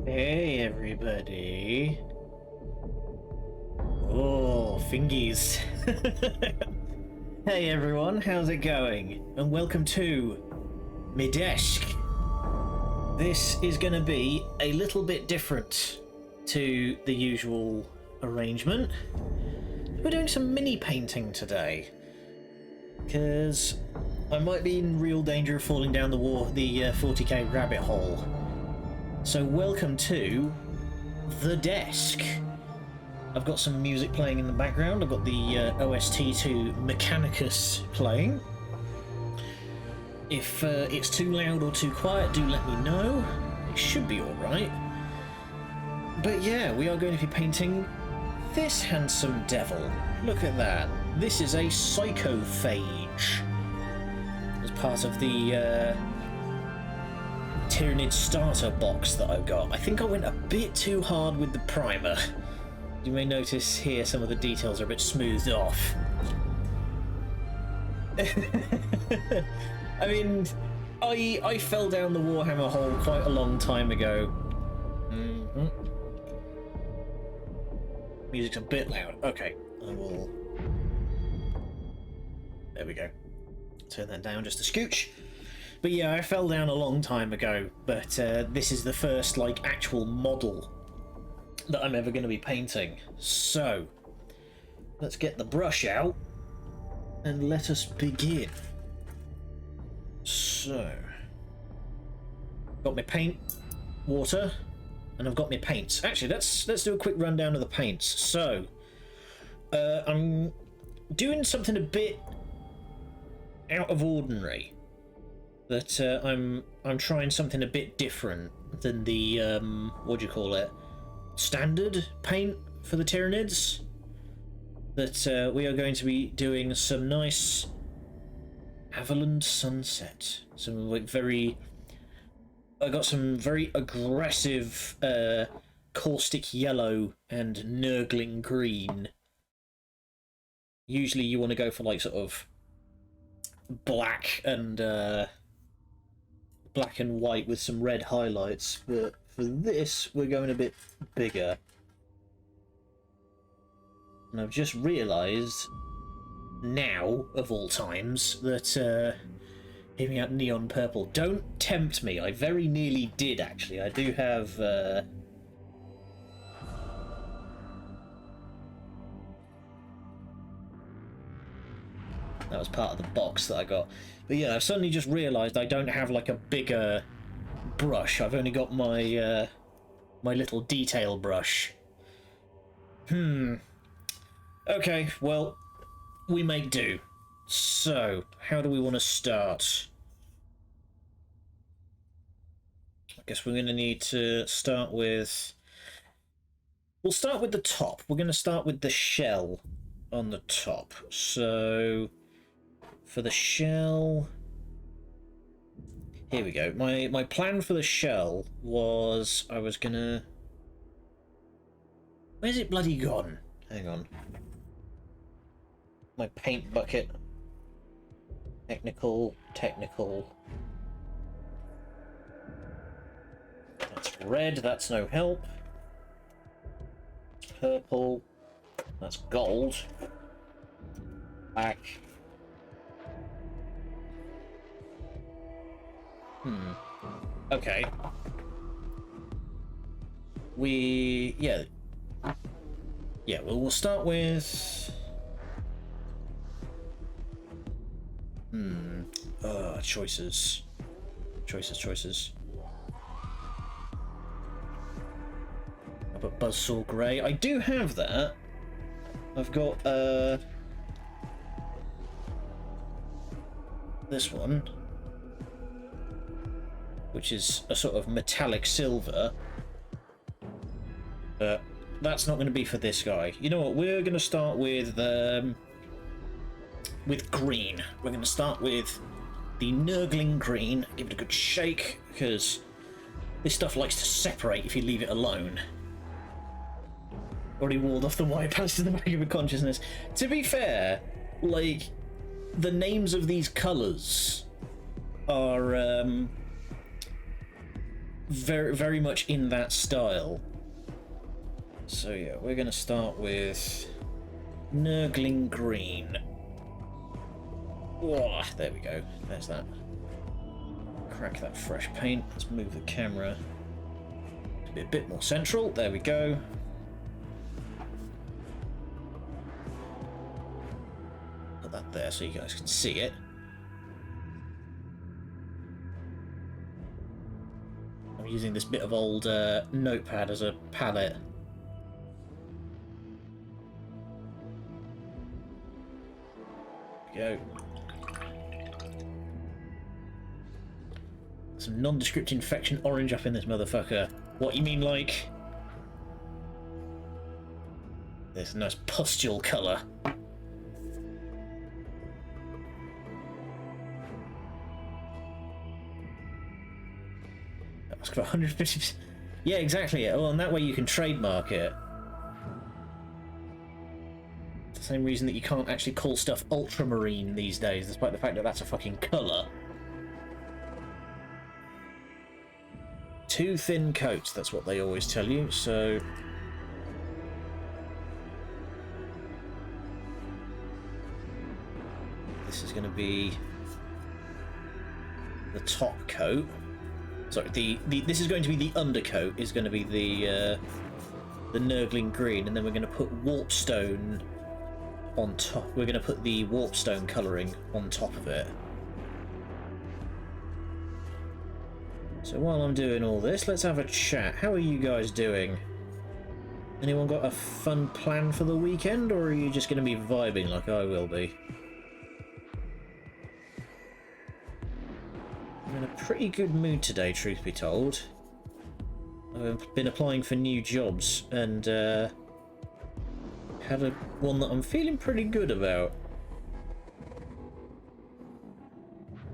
Hey everybody. Oh, fingies. Hey everyone, how's it going? And welcome to my desk. This is going to be a little bit different to the usual arrangement. We're doing some mini painting today, because I might be in real danger of falling down the 40k rabbit hole. So welcome to the desk. I've got some music playing in the background. I've got the OST to Mechanicus playing. If it's too loud or too quiet, do let me know. It should be alright. But yeah, we are going to be painting this handsome devil. Look at that. This is a Psychophage. As part of the Tyranid starter box that I've got. I think I went a bit too hard with the primer. You may notice here some of the details are a bit smoothed off. I mean, I fell down the Warhammer hole quite a long time ago. Music's a bit loud. Okay, I will... There we go. Turn that down just a scooch. But yeah, I fell down a long time ago, but this is the first, like, actual model that I'm ever going to be painting. So, let's get the brush out and let us begin. So, got my paint, water, and I've got my paints. Actually, let's do a quick rundown of the paints. So, I'm doing something a bit out of ordinary. That I'm trying something a bit different than the what do you call it, standard paint for the Tyranids. That we are going to be doing some nice Avaland sunset. Some like I got some very aggressive caustic yellow and nurgling green. Usually you want to go for like sort of black and white with some red highlights, but for this we're going a bit bigger. And I've just realised now, of all times, that giving out neon purple. Don't tempt me. I very nearly did, actually. I do have that was part of the box that I got. But yeah, I've suddenly just realised I don't have like a bigger brush. I've only got my my little detail brush. Okay, well, we make do. So, how do we want to start? I guess we're going to need to start with... We'll start with the top. We're going to start with the shell on the top. So... For the shell, here we go. My plan for the shell was I was gonna... Where's it bloody gone? Hang on. My paint bucket. Technical. That's red, that's no help. Purple. That's gold. Black. Okay. Yeah, well, we'll start with... Choices. I've got Buzzsaw Grey. I do have that. I've got, this one, which is a sort of metallic silver. But that's not going to be for this guy. You know what? We're going to start with green. We're going to start with the nurgling green. Give it a good shake, because this stuff likes to separate if you leave it alone. Already walled off the white pants to the back of your consciousness. To be fair, like, the names of these colours are very much in that style. So yeah, we're going to start with Nurgling Green. Oh, there we go. There's that. Crack that fresh paint. Let's move the camera to be a bit more central. There we go. Put that there so you guys can see it. I'm using this bit of old notepad as a palette. There we go. Some nondescript infection orange up in this motherfucker. What, you mean like this nice pustule colour? That's got 150%. Yeah, exactly. Well, and that way you can trademark it. It's the same reason that you can't actually call stuff ultramarine these days, despite the fact that that's a fucking colour. Two thin coats, that's what they always tell you, so... This is going to be the top coat. Sorry, this is going to be the undercoat, is going to be the Nurgling Green, and then we're going to put Warpstone on top. We're going to put the Warpstone colouring on top of it. So while I'm doing all this, let's have a chat. How are you guys doing? Anyone got a fun plan for the weekend, or are you just going to be vibing like I will be? I'm in a pretty good mood today, truth be told. I've been applying for new jobs and had one that I'm feeling pretty good about.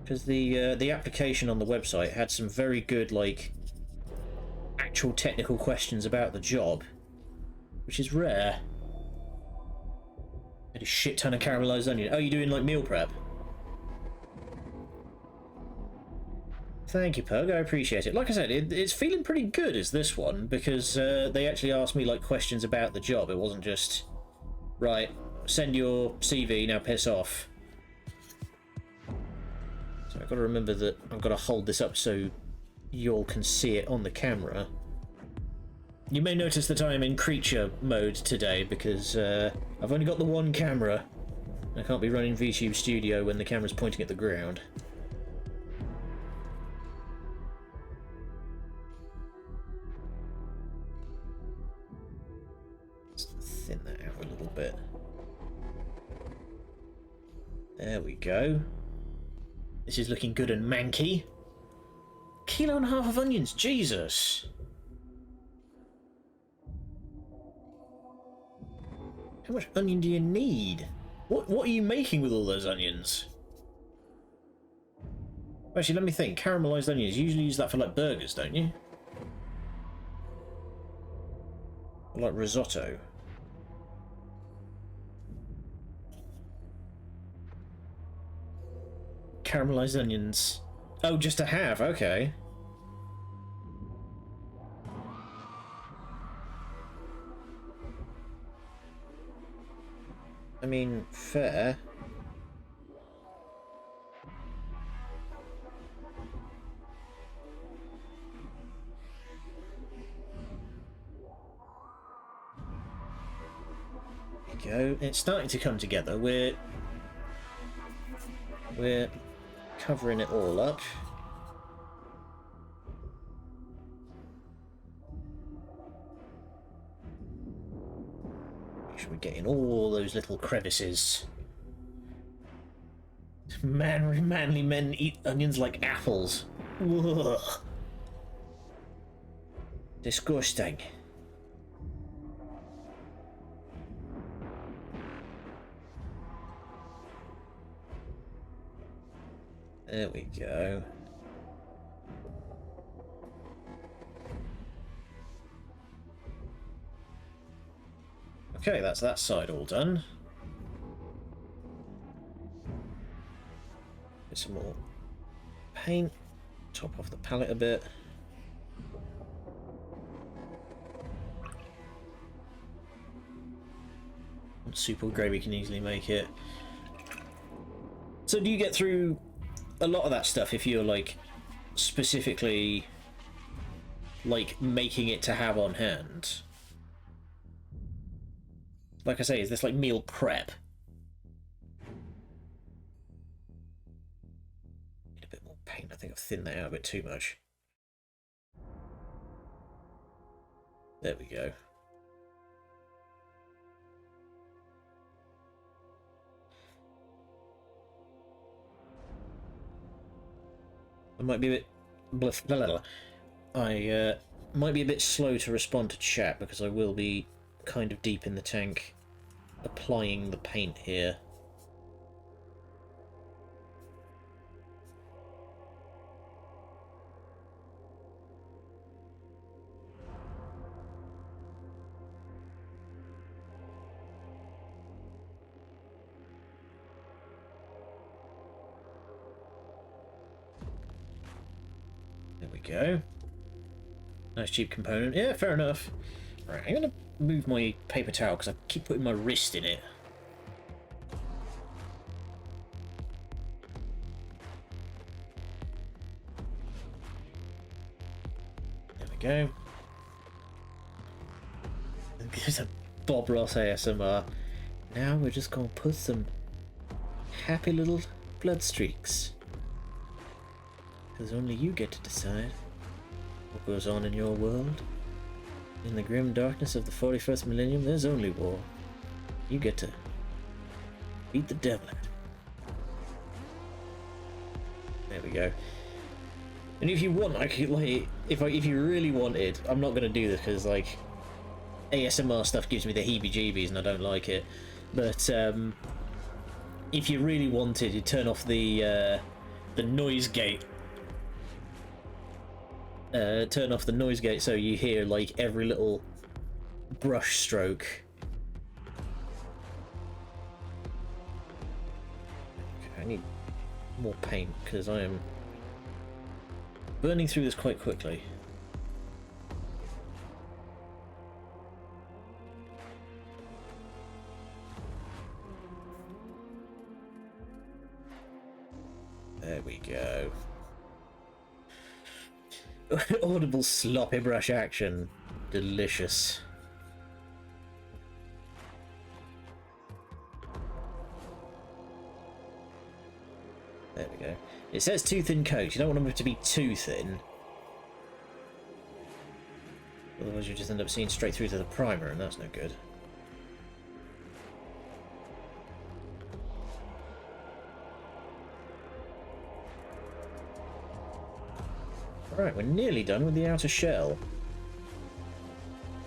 Because the application on the website had some very good, like, actual technical questions about the job, which is rare. And a shit ton of caramelized onion. Oh, you're doing, like, meal prep? Thank you, Pug. I appreciate it. Like I said, it's feeling pretty good as this one, because they actually asked me, like, questions about the job. It wasn't just, right, send your CV, now piss off. So I've got to remember that I've got to hold this up so you all can see it on the camera. You may notice that I am in creature mode today because I've only got the one camera. I can't be running VTube Studio when the camera's pointing at the ground. Let's thin that out a little bit. There we go. This is looking good and manky. 1.5 kilos of onions, Jesus! How much onion do you need? What are you making with all those onions? Actually, let me think. Caramelized onions, you usually use that for like burgers, don't you? Or like risotto. Caramelized onions. Oh, just to have, okay. I mean, fair. There you go. It's starting to come together. We're covering it all up. Make sure we're getting all those little crevices. Manly men eat onions like apples. Ugh. Disgusting. There we go. Okay, that's that side all done. Get some more paint, top off the palette a bit. Super grey, we can easily make it. So do you get through a lot of that stuff if you're like specifically like making it to have on hand? Like I say, is this like meal prep? Need a bit more paint. I think I've thinned that out a bit too much. There we go. I might be a bit I might be a bit slow to respond to chat because I will be kind of deep in the tank applying the paint here. There we go. Nice cheap component. Yeah, fair enough. Right, I'm going to move my paper towel because I keep putting my wrist in it. There we go. There's a Bob Ross ASMR. Now we're just going to put some happy little blood streaks. Because only you get to decide what goes on in your world. In the grim darkness of the 41st millennium, there's only war. You get to beat the devil out. There we go. And if you want, I could like, if you really wanted, I'm not gonna do this because like ASMR stuff gives me the heebie-jeebies and I don't like it. But if you really wanted, you'd turn off the noise gate. Turn off the noise gate so you hear like every little brush stroke. Okay, I need more paint because I am burning through this quite quickly. There we go. Audible sloppy brush action. Delicious. There we go. It says too thin coat. You don't want them to be too thin. Otherwise you just end up seeing straight through to the primer and that's no good. Right, we're nearly done with the outer shell.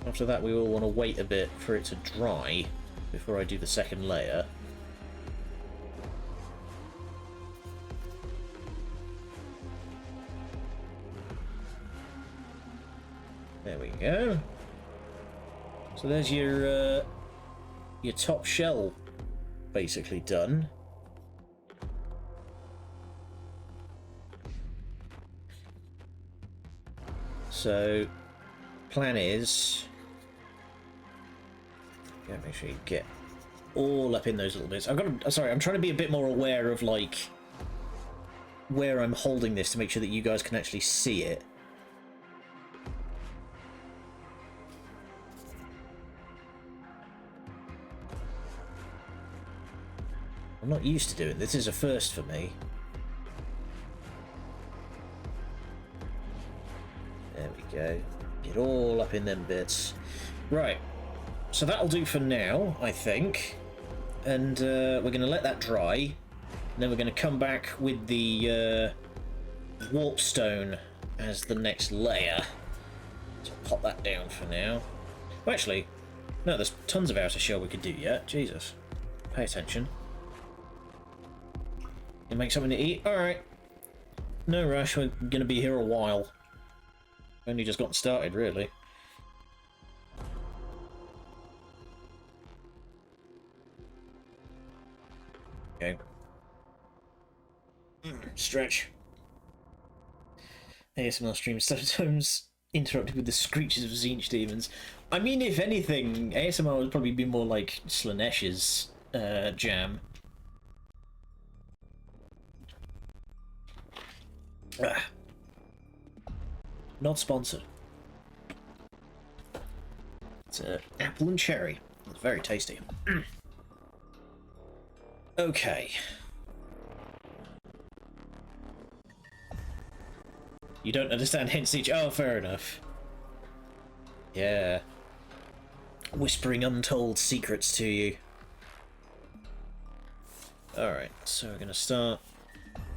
After that we will want to wait a bit for it to dry before I do the second layer. There we go. So there's your top shell basically done. So, plan is, yeah, make sure you get all up in those little bits. Sorry, I'm trying to be a bit more aware of like where I'm holding this to make sure that you guys can actually see it. I'm not used to doing this. This is a first for me. There we go. Get all up in them bits. Right. So that'll do for now, I think. And we're going to let that dry. And then we're going to come back with the warp stone as the next layer. So pop that down for now. Well, actually, no, there's tons of outer shell we could do yet. Jesus. Pay attention. You make something to eat? Alright. No rush, we're going to be here a while. Only just gotten started, really. Okay. Stretch. ASMR streams sometimes interrupted with the screeches of Tzeentch demons. I mean, if anything, ASMR would probably be more like Slaaneish's jam. Not sponsored. It's apple and cherry. It's very tasty. Okay. You don't understand hint speech. Oh, fair enough. Yeah. Whispering untold secrets to you. Alright, so we're going to start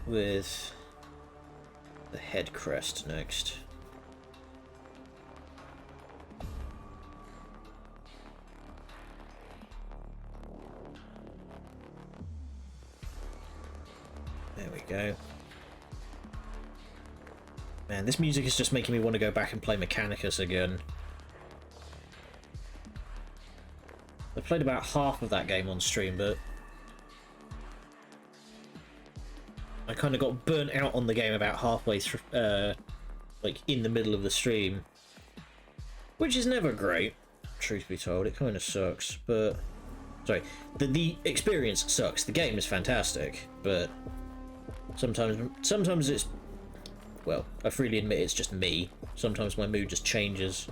with the head crest next. There we go. Man, this music is just making me want to go back and play Mechanicus again. I played about half of that game on stream, but I kind of got burnt out on the game about halfway through, like in the middle of the stream. Which is never great, truth be told. It kind of sucks, but... Sorry, the experience sucks. The game is fantastic, but sometimes it's... Well, I freely admit it's just me. Sometimes my mood just changes.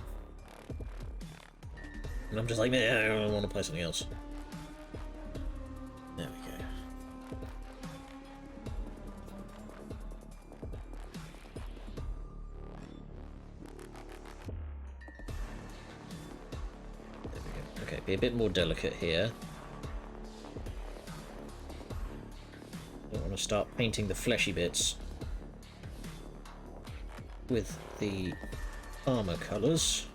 And I'm just like, I want to play something else. There we go. There we go. Okay, be a bit more delicate here. Don't want to start painting the fleshy bits with the armor colours.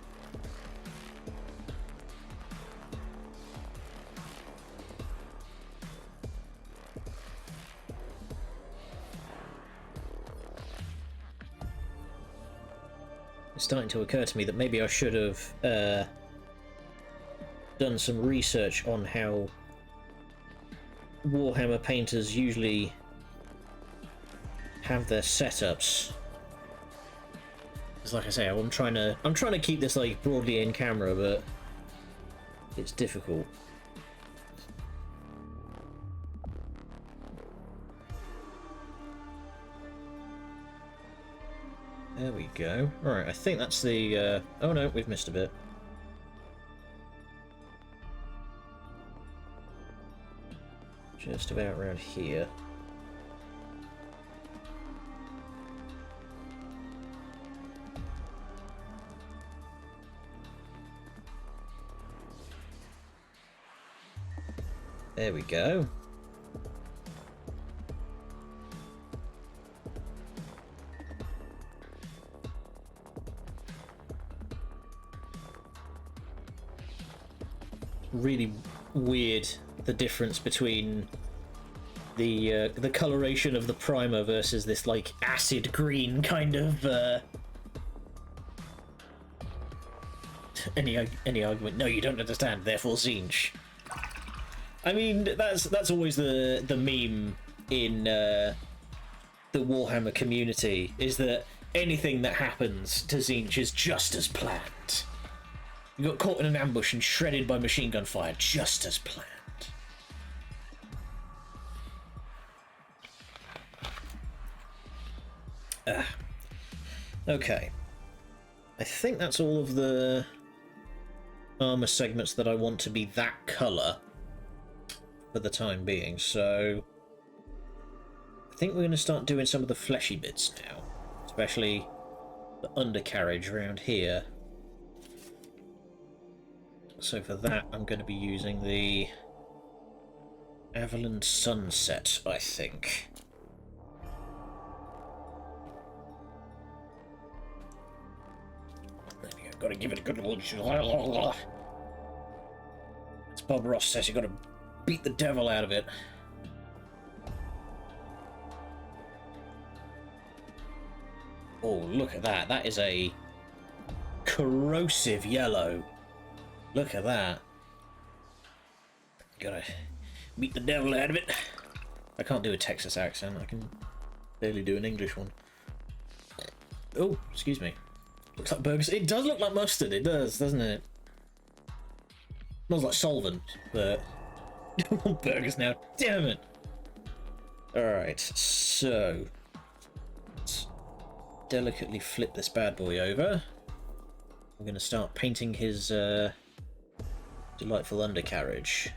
It's starting to occur to me that maybe I should have done some research on how Warhammer painters usually have their setups. Because like I say, I'm trying to keep this like broadly in camera, but it's difficult. There we go. Alright, I think that's the... Oh no, we've missed a bit. Just about around here. There we go. Really weird, the difference between the coloration of the primer versus this like acid green kind of any argument. No, you don't understand, therefore Tzeentch. I mean, that's always the meme in the Warhammer community, is that anything that happens to Tzeentch is just as planned. You got caught in an ambush and shredded by machine gun fire, just as planned. Okay. I think that's all of the armor segments that I want to be that colour for the time being, so I think we're going to start doing some of the fleshy bits now, especially the undercarriage around here. So for that I'm going to be using the Avalon Sunset, I think. There we go, got to give it a good little... As Bob Ross says, you got to beat the devil out of it. Oh, look at that. That is a corrosive yellow. Look at that. Gotta beat the devil out of it. I can't do a Texas accent. I can barely do an English one. Oh, excuse me. Looks like burgers. It does look like mustard. It does, doesn't it? Smells like solvent, but I want burgers now. Damn it! Alright, so let's delicately flip this bad boy over. I'm going to start painting his delightful undercarriage.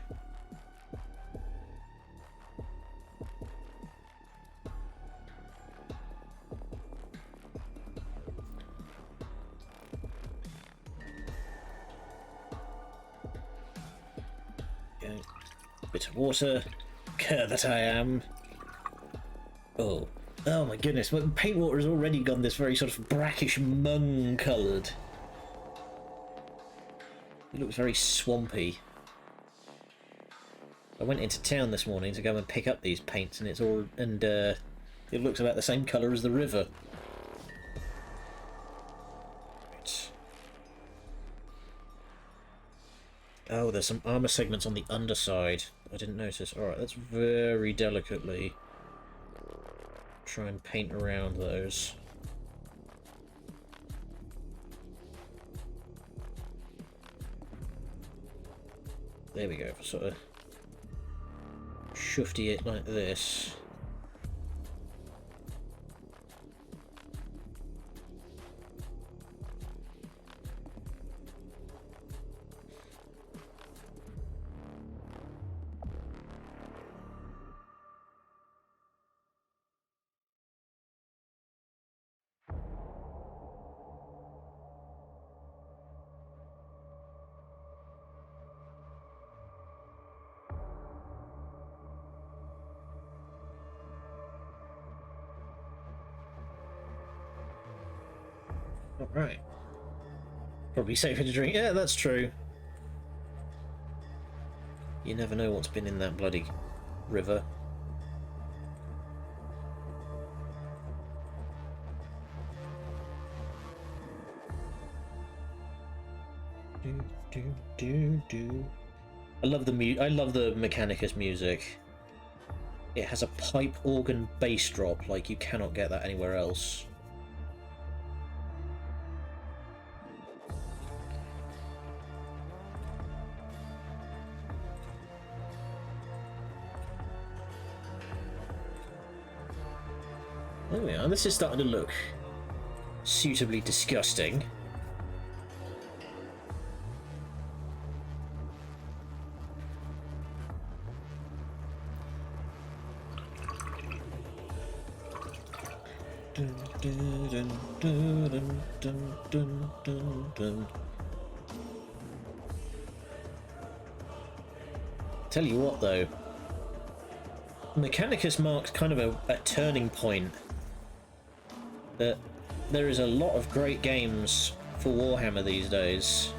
Okay. Bit of water. Cur that I am. Oh. Oh my goodness, but paint water has already gone this very sort of brackish mung coloured. It looks very swampy. I went into town this morning to go and pick up these paints, and it looks about the same colour as the river. Right. Oh, there's some armour segments on the underside. I didn't notice. Alright, let's very delicately try and paint around those. There we go, sort of shufty it like this. Alright. Probably safer to drink. Yeah, that's true. You never know what's been in that bloody river. I love the Mechanicus music. It has a pipe organ bass drop like you cannot get that anywhere else. There we are. This is starting to look suitably disgusting. Tell you what, though, Mechanicus marks kind of a turning point. That there is a lot of great games for Warhammer these days.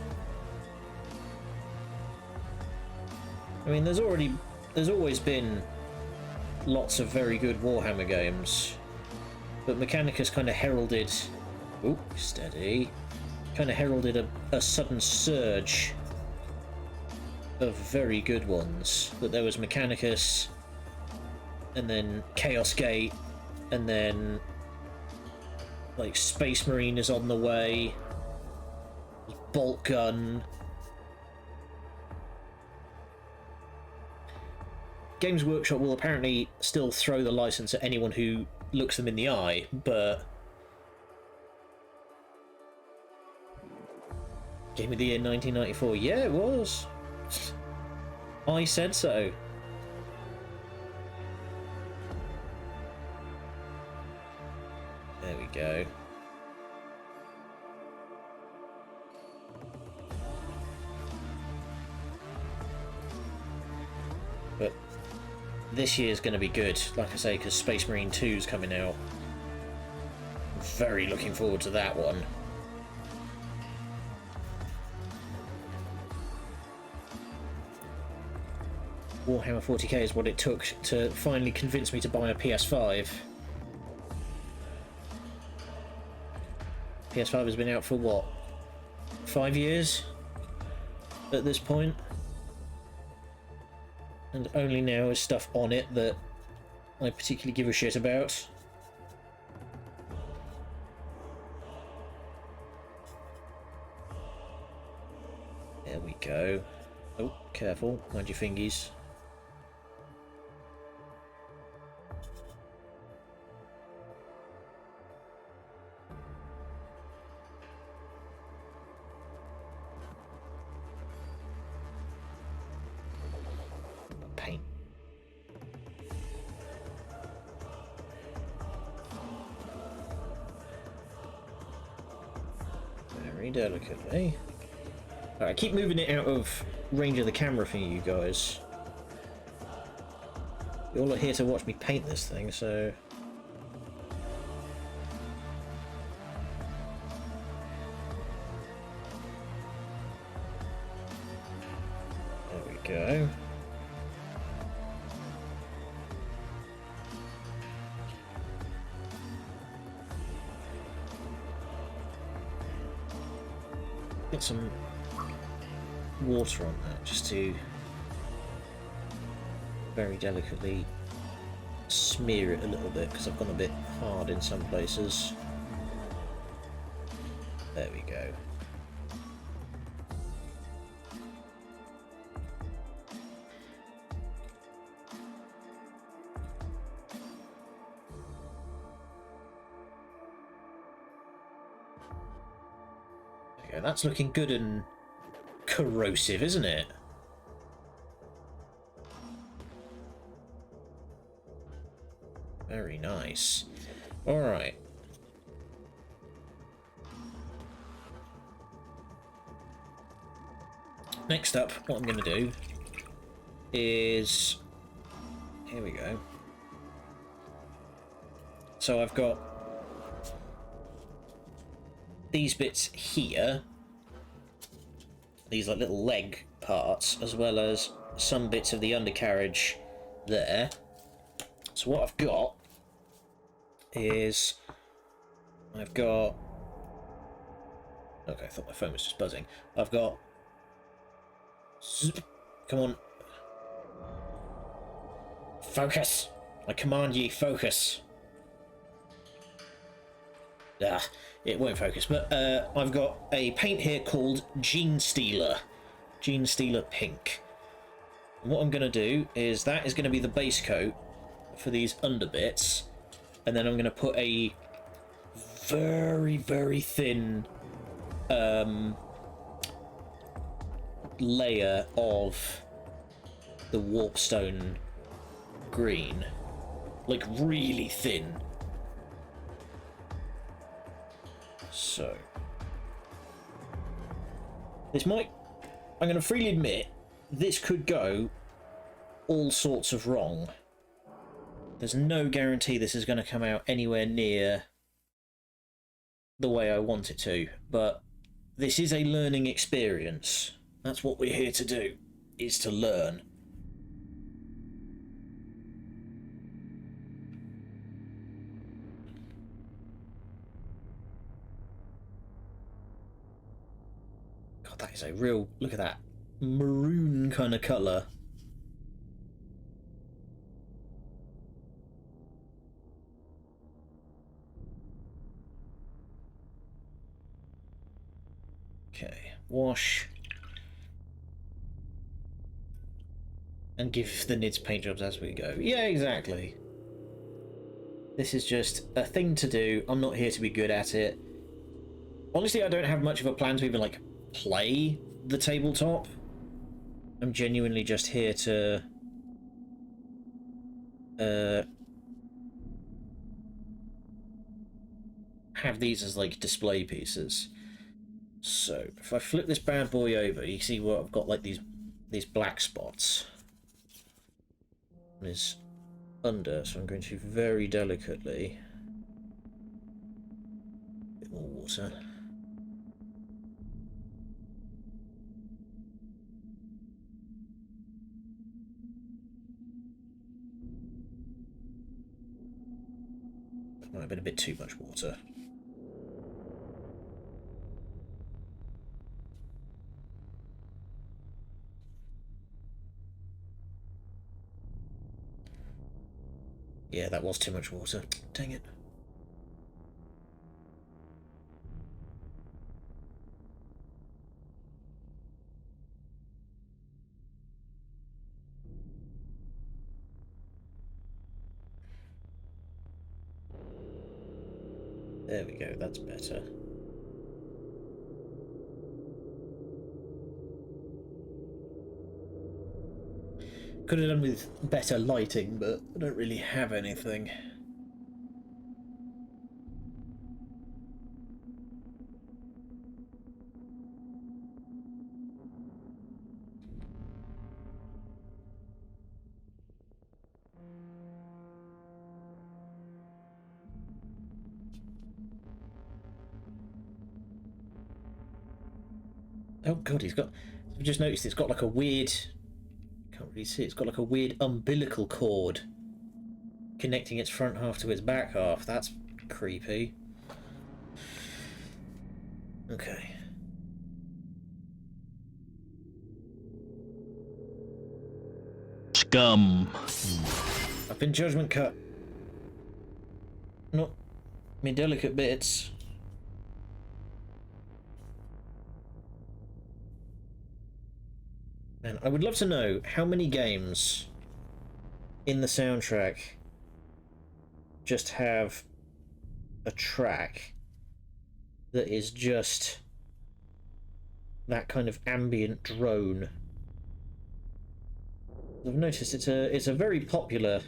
I mean, there's always been lots of very good Warhammer games, but Mechanicus kind of heralded, oop, steady, kind of heralded a sudden surge of very good ones. That there was Mechanicus, and then Chaos Gate, and then like Space Marine is on the way, Bolt Gun. Games Workshop will apparently still throw the license at anyone who looks them in the eye, but Game of the Year 1994, yeah, it was. I said so. There we go. But this year's going to be good, like I say, because Space Marine 2 is coming out. I'm very looking forward to that one. Warhammer 40k is what it took to finally convince me to buy a PS5. PS5 has been out for what? 5 years? At this point? And only now is stuff on it that I particularly give a shit about. There we go. Oh, careful, mind your fingies. Paint. Very delicately. Alright, keep moving it out of range of the camera for you guys. You all are here to watch me paint this thing, so... There we go. Get some water on that just to very delicately smear it a little bit because I've gone a bit hard in some places. There we go. Okay, that's looking good and corrosive, isn't it? Very nice. All right. Next up, what I'm going to do is... Here we go. So I've got these bits here, these like little leg parts, as well as some bits of the undercarriage there. So what I've got is I've got... Okay, I thought my phone was just buzzing. I've got... Come on. Focus! I command ye, focus! Ah, it won't focus, but I've got a paint here called Gene Stealer. Gene Stealer Pink. And what I'm going to do is that is going to be the base coat for these underbits, and then I'm going to put a very, very thin layer of the warpstone green, like really thin. So this might, I'm going to freely admit, this could go all sorts of wrong. There's no guarantee this is going to come out anywhere near the way I want it to, but this is a learning experience. That's what we're here to do, is to learn. God, that is a real, look at that, maroon kind of colour. Okay, wash. And give the Nids paint jobs as we go. Yeah, exactly. This is just a thing to do. I'm not here to be good at it. Honestly, I don't have much of a plan to even, like, play the tabletop. I'm genuinely just here to... have these as, like, display pieces. So, if I flip this bad boy over, you see what I've got, like, these black spots. Is under, so I'm going to very delicately, a bit more water. That might have been a bit too much water. Yeah, that was too much water. Dang it. There we go, that's better. Could have done with better lighting, but I don't really have anything. Oh god, he's got... I've just noticed it's got like a weird... Can't really see, it's got like a weird umbilical cord connecting its front half to its back half. That's creepy. Okay. Scum. I've been judgment cut. Not me delicate bits. And I would love to know how many games in the soundtrack just have a track that is just that kind of ambient drone. I've noticed it's a very popular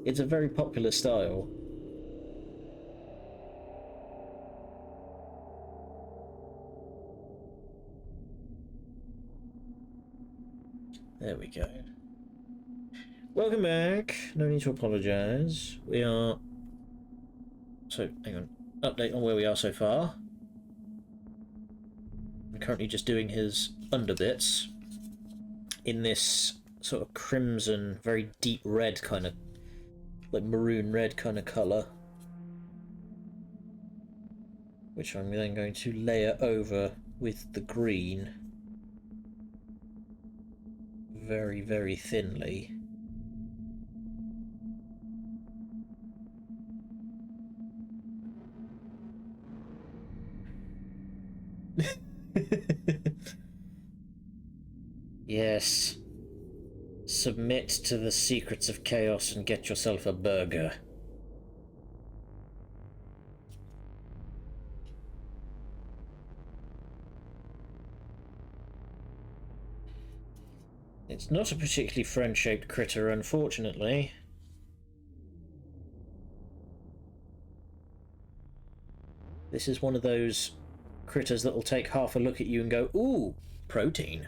it's a very popular style. There we go. Welcome back. No need to apologise. We are... So, hang on. Update on where we are so far. I'm currently just doing his underbits in this sort of crimson, very deep red kind of... like maroon red kind of colour. Which I'm then going to layer over with the green. Very, very thinly. Yes. Submit to the secrets of chaos and get yourself a burger. It's not a particularly friend-shaped critter, unfortunately. This is one of those critters that will take half a look at you and go, ooh, protein.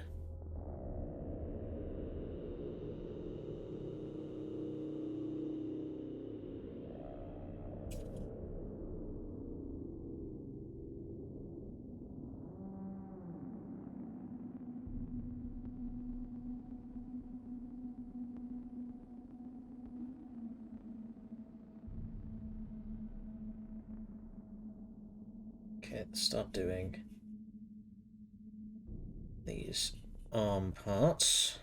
Okay, let's start doing these arm parts.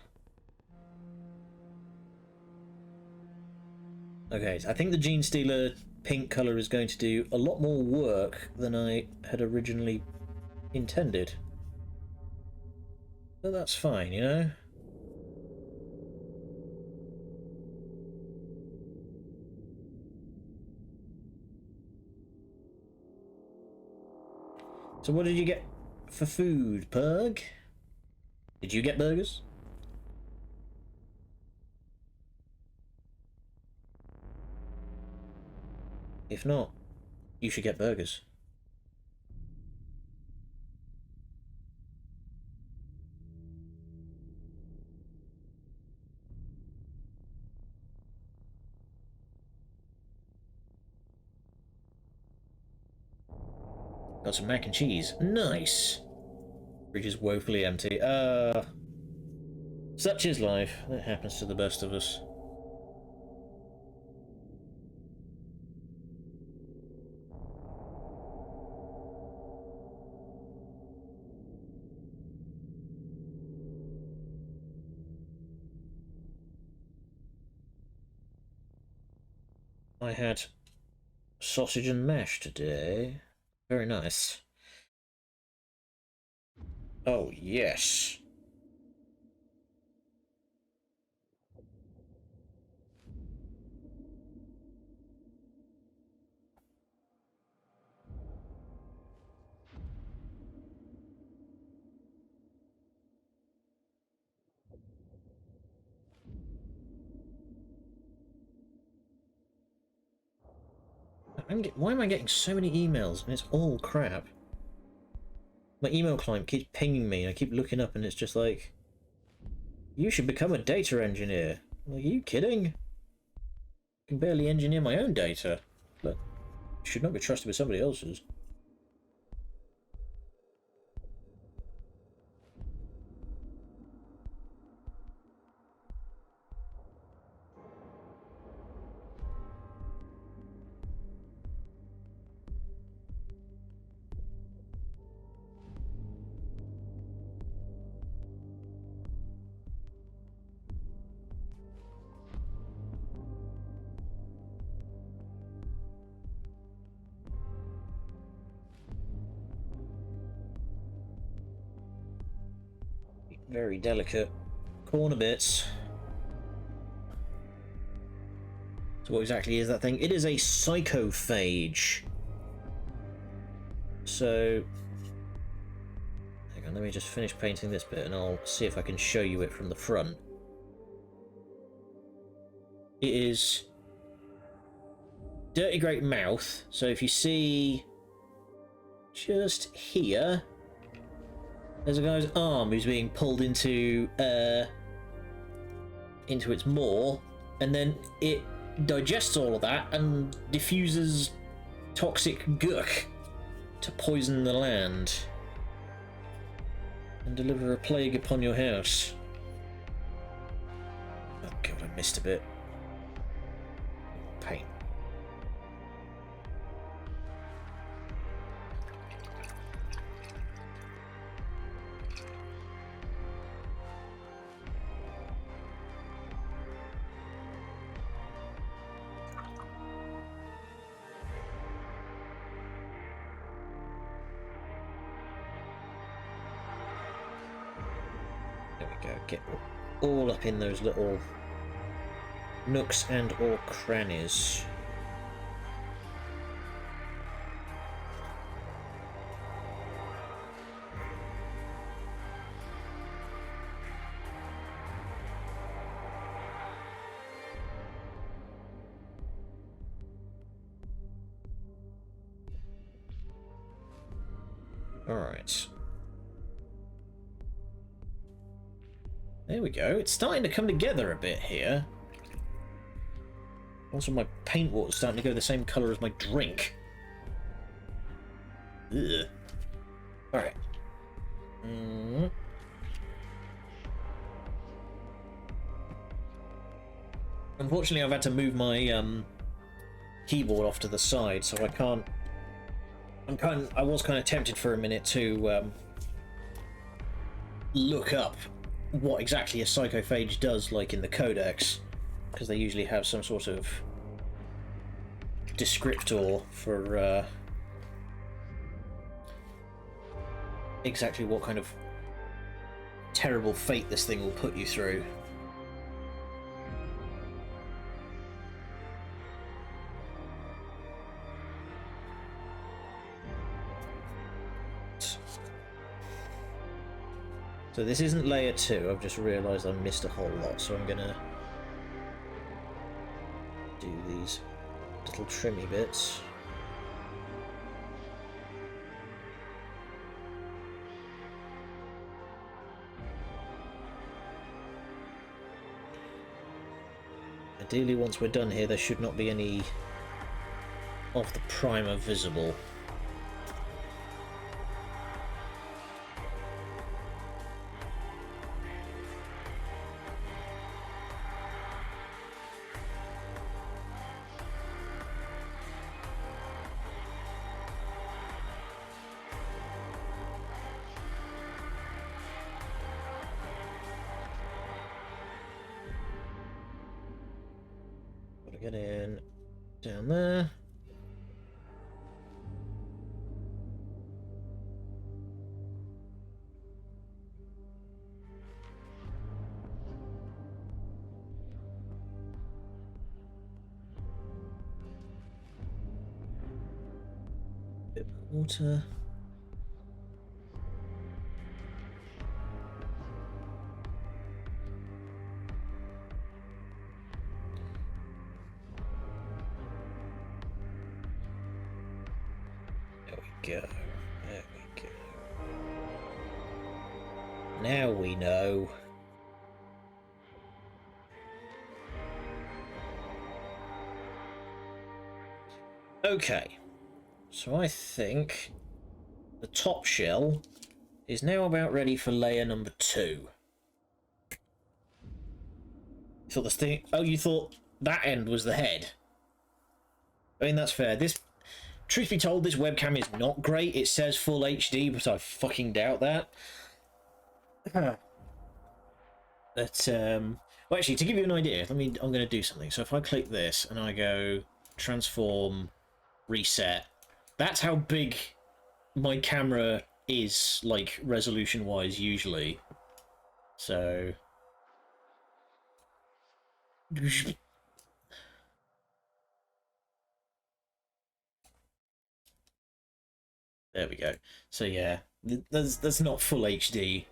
Okay, I think the Gene Stealer pink colour is going to do a lot more work than I had originally intended. But that's fine, you know? So what did you get for food, Pug? Did you get burgers? If not, you should get burgers. Got some mac and cheese. Nice! Fridge is woefully empty. Such is life. That happens to the best of us. I had sausage and mash today. Very nice. Oh, yes. Why am I getting so many emails and it's all crap? My email client keeps pinging me and I keep looking up and it's just like, you should become a data engineer. Like, are you kidding? I can barely engineer my own data. But should not be trusted with somebody else's. Very delicate corner bits. So what exactly is that thing? It is a psychophage. So hang on, let me just finish painting this bit and I'll see if I can show you it from the front. It is dirty great mouth. So if you see just here, there's a guy's arm who's being pulled into its maw, and then it digests all of that and diffuses toxic gook to poison the land and deliver a plague upon your house. Oh god, I missed a bit. Paint. Get all up in those little nooks and or crannies. All right. There we go. It's starting to come together a bit here. Also, my paint water's starting to go the same colour as my drink. Ugh. Alright. Unfortunately, I've had to move my keyboard off to the side, so I can't... I was kind of tempted for a minute to look up what exactly a psychophage does, like in the codex, because they usually have some sort of descriptor for exactly what kind of terrible fate this thing will put you through. So this isn't layer 2, I've just realised I missed a whole lot, so I'm gonna do these little trimmy bits. Ideally, once we're done here, there should not be any of the primer visible. Get in down there. Bit more water. Now we know. Okay, so I think the top shell is now about ready for layer number 2. You thought this thing... Oh, you thought that end was the head? I mean, that's fair. This... Truth be told, this webcam is not great. It says full HD, but I fucking doubt that. But, well, actually, to give you an idea, I'm going to do something. So if I click this and I go transform, reset, that's how big my camera is, like, resolution-wise, usually. So... There we go. So yeah, that's not full HD.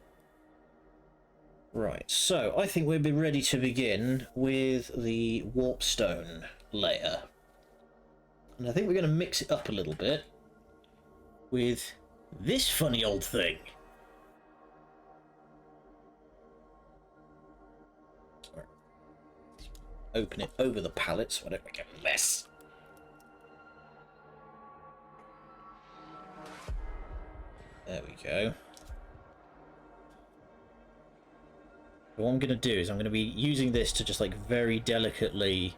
Right, so I think we'll be ready to begin with the warpstone layer. And I think we're going to mix it up a little bit with this funny old thing. Sorry. Open it over the palette so I don't make a mess. There we go. What I'm going to do is I'm going to be using this to just like very delicately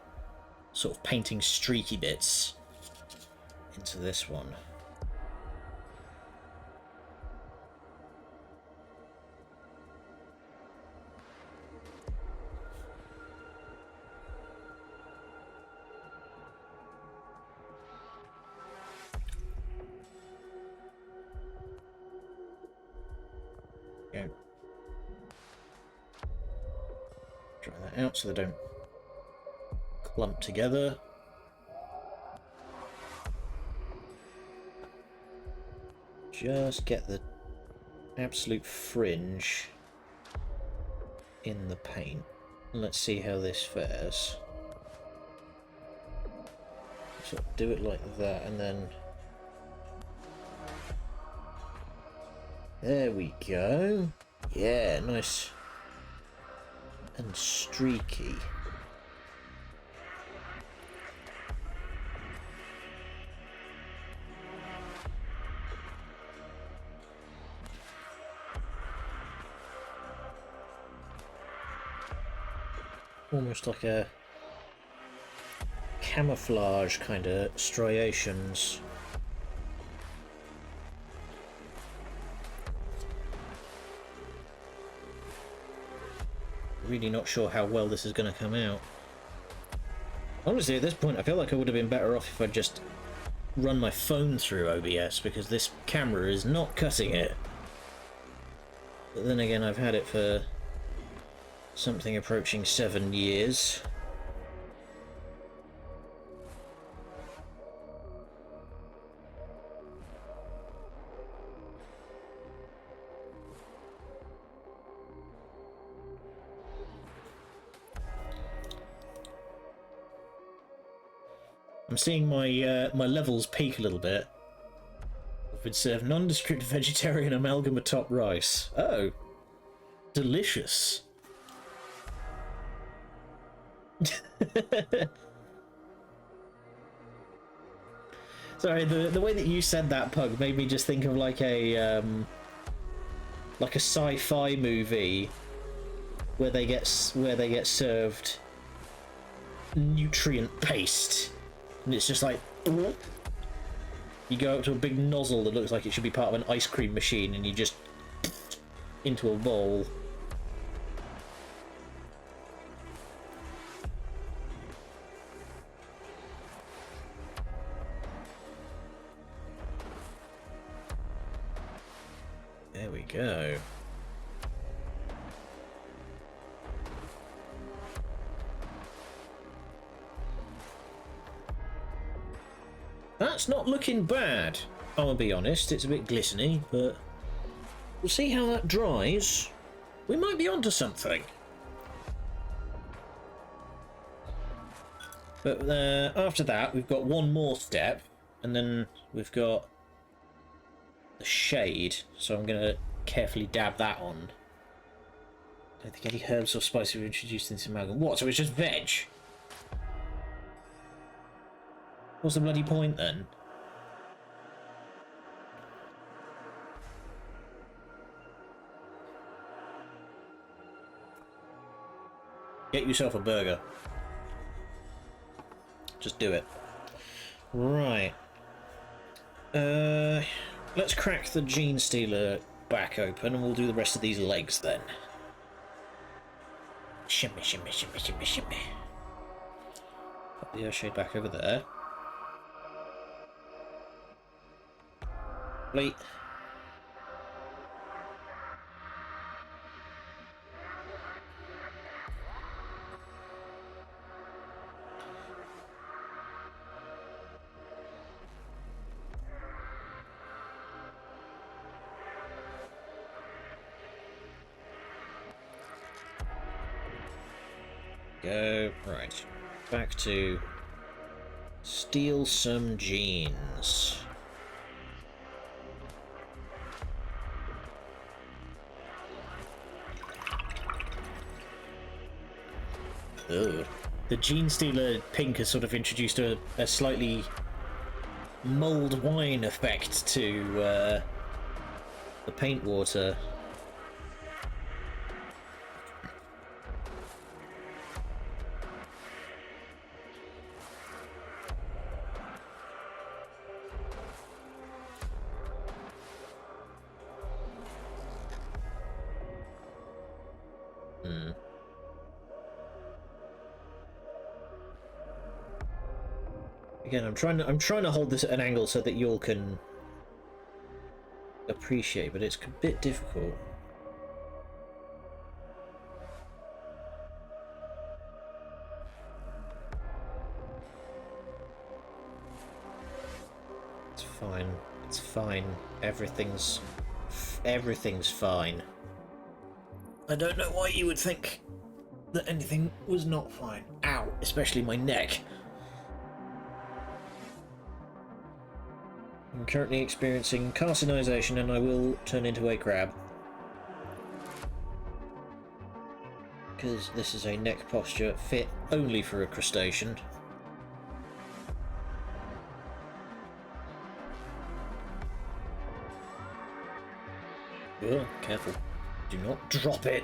sort of painting streaky bits into this one. Okay. Dry that out so they don't clump together. Just get the absolute fringe in the paint. Let's see how this fares. So do it like that and then... There we go. Yeah, nice and streaky. Almost like a camouflage kind of striations. Really not sure how well this is going to come out. Honestly, at this point, I feel like I would have been better off if I'd just run my phone through OBS, because this camera is not cutting it. But then again, I've had it for something approaching 7 years. I'm seeing my my levels peak a little bit. I've been served nondescript vegetarian amalgam atop rice. Oh, delicious. Sorry, the way that you said that, Pug, made me just think of like a sci-fi movie where they get served nutrient paste. And it's just like, you go up to a big nozzle that looks like it should be part of an ice cream machine and you just into a bowl. There we go. That's not looking bad. I'm gonna be honest, it's a bit glisteny, but we'll see how that dries. We might be onto something. But after that, we've got one more step, and then we've got the shade. So I'm gonna carefully dab that on I don't think any herbs or spices were introduced into amalgam. What, so it's just veg? What's the bloody point then? Get yourself a burger. Just do it. Right. Let's crack the Gene Stealer back open and we'll do the rest of these legs then. Shimmy, shimmy, shimmy, shimmy, shimmy. Put the Earthshade back over there. Plate. Go. Right. Back to steal some genes. Ugh. The Gene Stealer pink has sort of introduced a slightly mulled wine effect to the paint water. Again, I'm trying to hold this at an angle so that you all can appreciate, but it's a bit difficult. It's fine. It's fine. Everything's fine. I don't know why you would think that anything was not fine. Ow, especially my neck. I'm currently experiencing carcinization and I will turn into a crab. Because this is a neck posture fit only for a crustacean. Oh, careful. Do not drop it!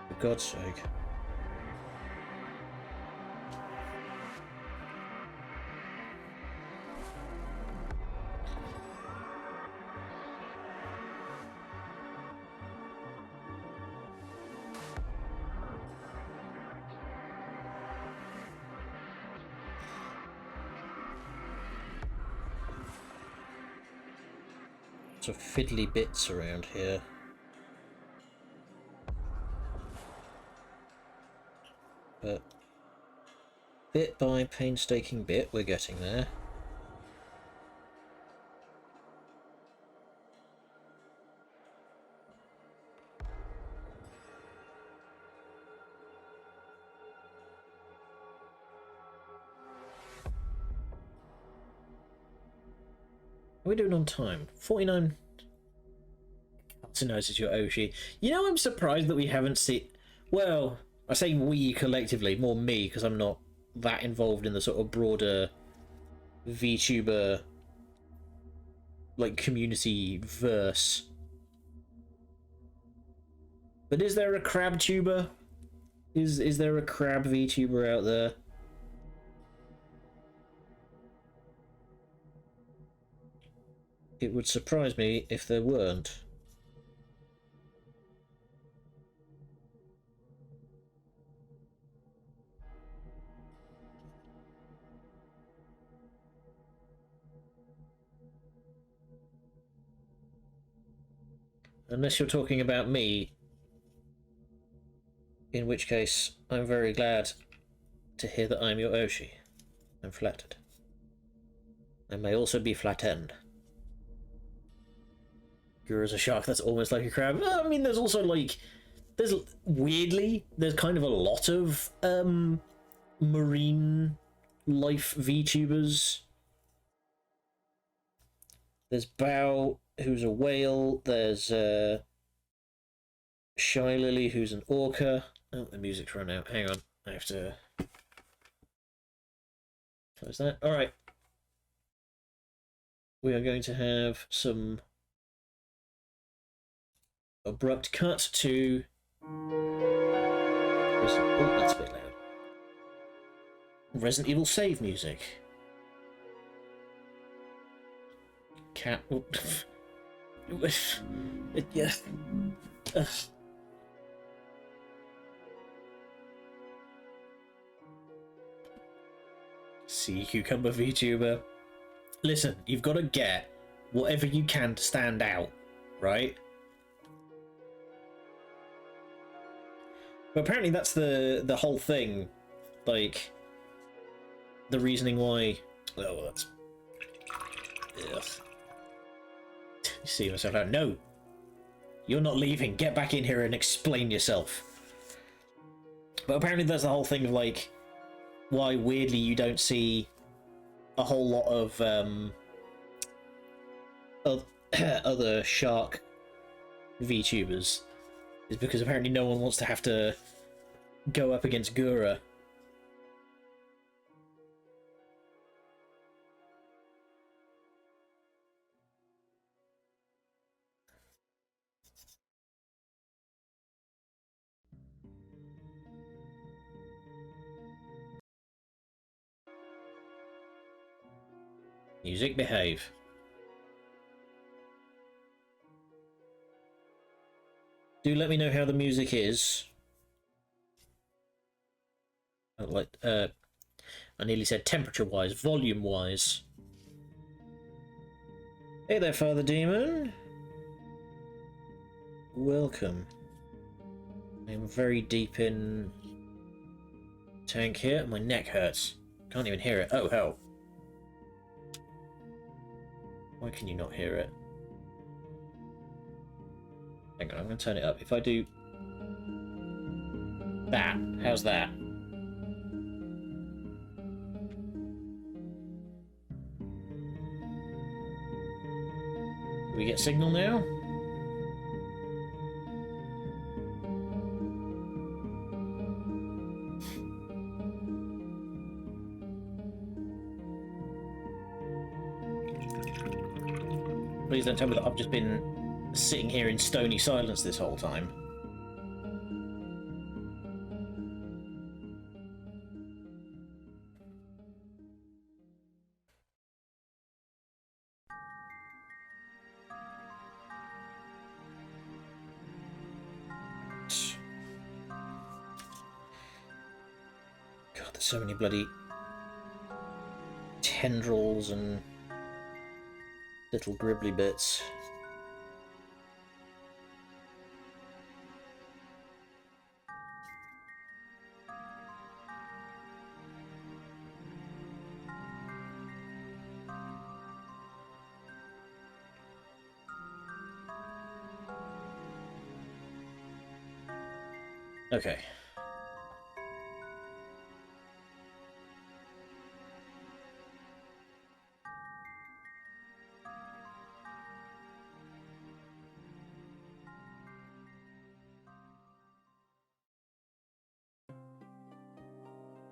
For God's sake. Of fiddly bits around here. But bit by painstaking bit, we're getting there. What are we doing on time? 49 carcinizes your Oshi. You know, I'm surprised that we haven't seen... Well, I say we collectively, more me, because I'm not that involved in the sort of broader VTuber, like, community verse. But is there a crab tuber? Is there a crab VTuber out there? It would surprise me if there weren't. Unless you're talking about me, in which case I'm very glad to hear that I'm your Oshi. I'm flattered. I may also be flattened. Gura's a shark that's almost like a crab. I mean, there's also, like... weirdly, there's kind of a lot of, marine life VTubers. There's Bao, who's a whale. There's, Shy Lily, who's an orca. Oh, the music's run out. Hang on. I have to close that. Alright. We are going to have some abrupt cut to... Oh, that's a bit loud. Resident Evil save music. Cat... yeah. Sea cucumber VTuber. Listen, you've got to get whatever you can to stand out, right? But apparently that's the whole thing, like the reasoning why. Oh, that's. Ugh. You see myself out. No, you're not leaving. Get back in here and explain yourself. But apparently that's the whole thing of like why weirdly you don't see a whole lot of other shark VTubers is because apparently no one wants to have to go up against Gura. Music, behave. Do let me know how the music is. Like, I nearly said temperature-wise, volume-wise. Hey there, Father Demon. Welcome. I'm very deep in tank here. My neck hurts. Can't even hear it. Oh, hell. Why can you not hear it? Hang on, I'm going to turn it up. If I do that, how's that? Do we get signal now? Please don't tell me that I've just been sitting here in stony silence this whole time. God, there's so many bloody tendrils and little gribbly bits. Okay.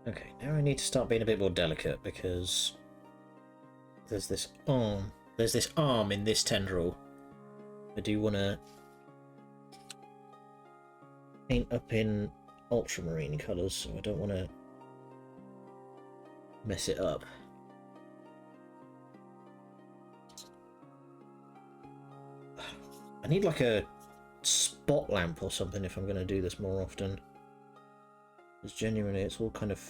Okay, now I need to start being a bit more delicate because there's this arm. There's this arm in this tendril. I do want to paint up in ultramarine colours, so I don't want to mess it up. I need like a spot lamp or something if I'm going to do this more often. Because genuinely it's all kind of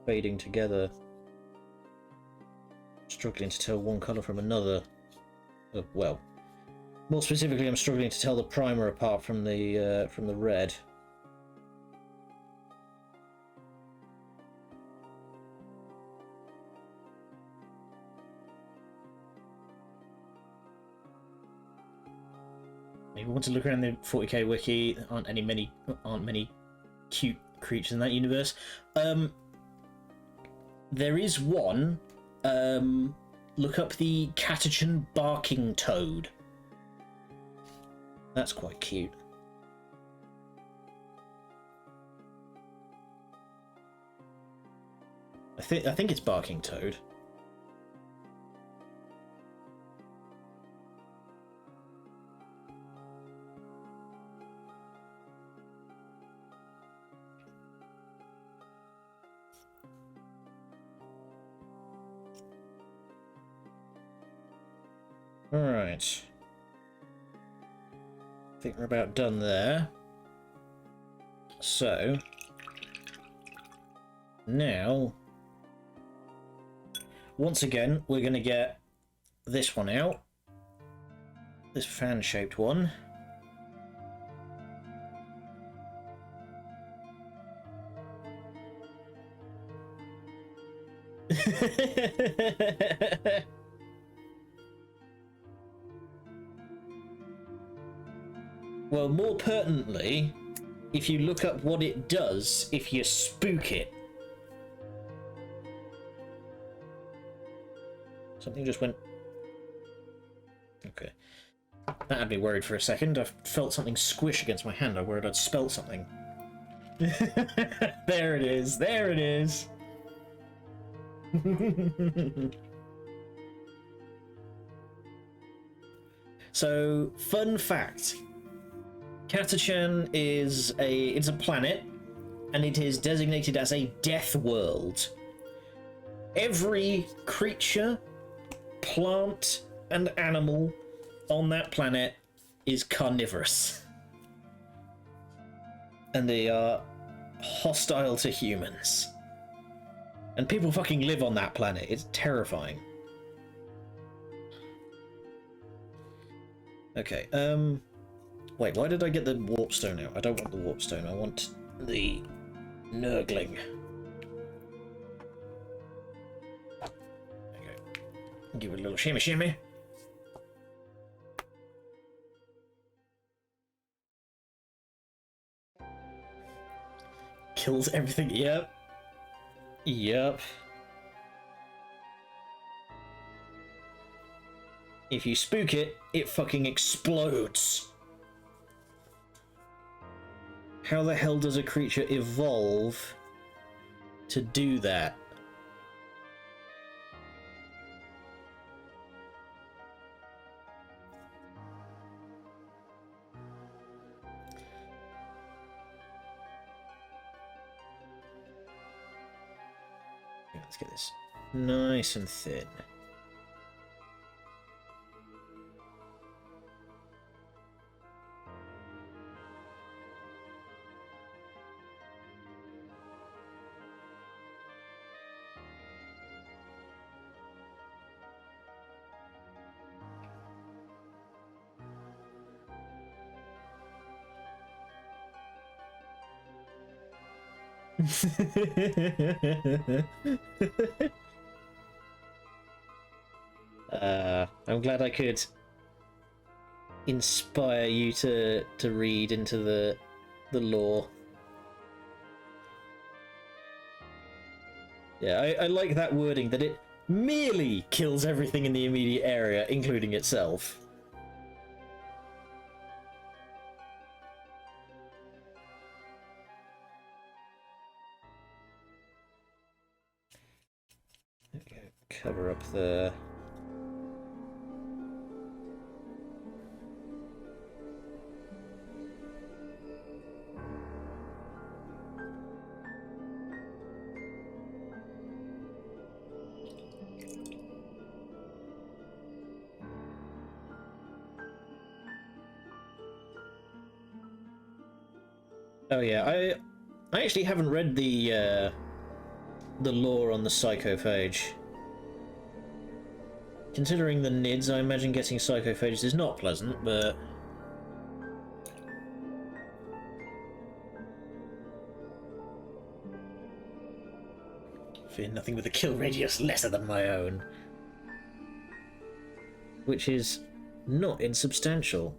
fading together. Struggling to tell one colour from another. Well, more specifically I'm struggling to tell the primer apart from the red. If you want to look around the 40k wiki, there aren't many cute creatures in that universe. There is one. Look up the Catachan barking toad. That's quite cute. think it's Barking Toad. Alright. I think we're about done there. So, now, once again, we're going to get this one out. This fan-shaped one. Well, more pertinently, if you look up what it does if you spook it. Something just went... Okay. That had me worried for a second. I felt something squish against my hand. I worried I'd spelt something. There it is. There it is. So, fun fact. Catachan is it's a planet, and it is designated as a death world. Every creature, plant, and animal on that planet is carnivorous. And they are hostile to humans. And people fucking live on that planet. It's terrifying. Okay, wait, why did I get the warp stone out? I don't want the warp stone, I want the Nurgling. There you go. Give it a little shimmy shimmy. Kills everything, yep. Yep. If you spook it, it fucking explodes. How the hell does a creature evolve to do that? Yeah, let's get this nice and thin. I'm glad I could inspire you to read into the lore. Yeah, I like that wording, that it merely kills everything in the immediate area, including itself. Okay, cover up the... Oh yeah, I actually haven't read the lore on the Psychophage. Considering the NIDs, I imagine getting Psychophages is not pleasant, but... Fear nothing with a kill radius lesser than my own. Which is not insubstantial.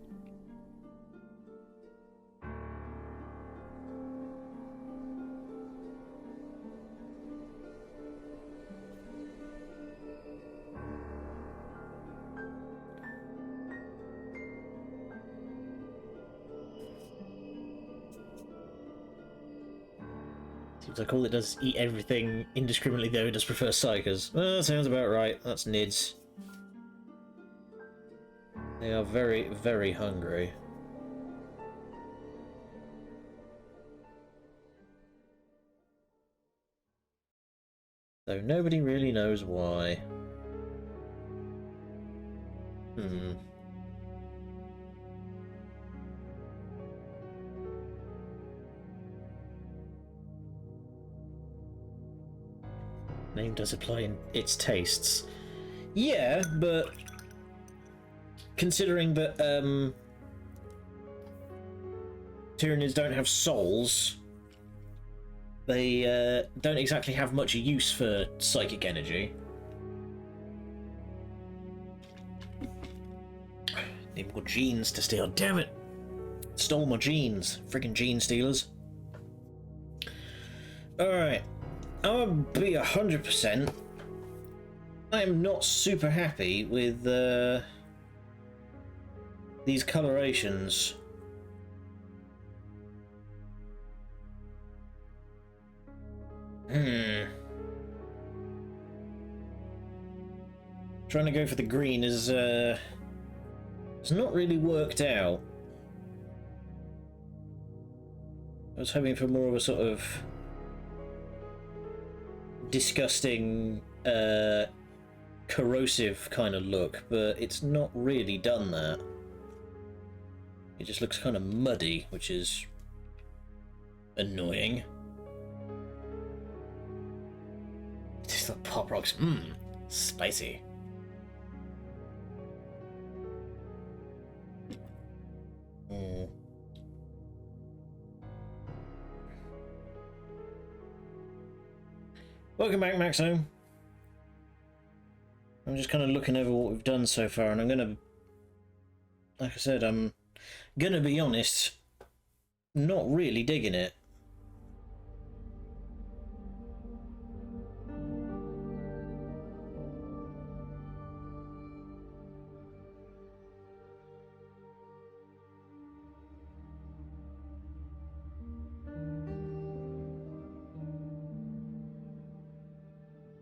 Seems like all it does is eat everything indiscriminately, though it does prefer psychers. Well, that sounds about right. That's Nids. They are very, very hungry. Though nobody really knows why. Name does apply in its tastes. Yeah, but considering that Tyranids don't have souls, they don't exactly have much use for psychic energy. Need more genes to steal. Damn it! Stole my genes. Friggin' gene stealers. Alright. I'll be 100%. I am not super happy with these colorations. Trying to go for the green is it's not really worked out. I was hoping for more of a sort of disgusting, corrosive kind of look, but it's not really done that. It just looks kind of muddy, which is annoying. Just like pop rocks. Spicy. Welcome back, Maxo. I'm just kind of looking over what we've done so far, and I'm gonna, like I said, I'm gonna be honest, not really digging it.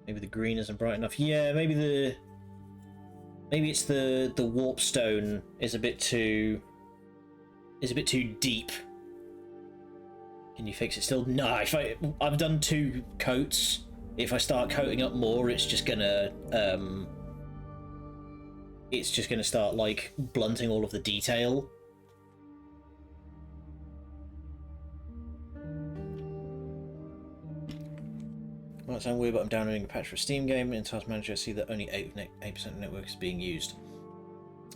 Maybe the green isn't bright enough. Yeah, maybe it's the warp stone is a bit too deep. Can you fix it still? No, I've done 2 coats. If I start coating up more, it's just gonna start like blunting all of the detail. Might sound weird, but I'm downloading a patch for a Steam game. In Task Manager, I see that only 8% of network is being used.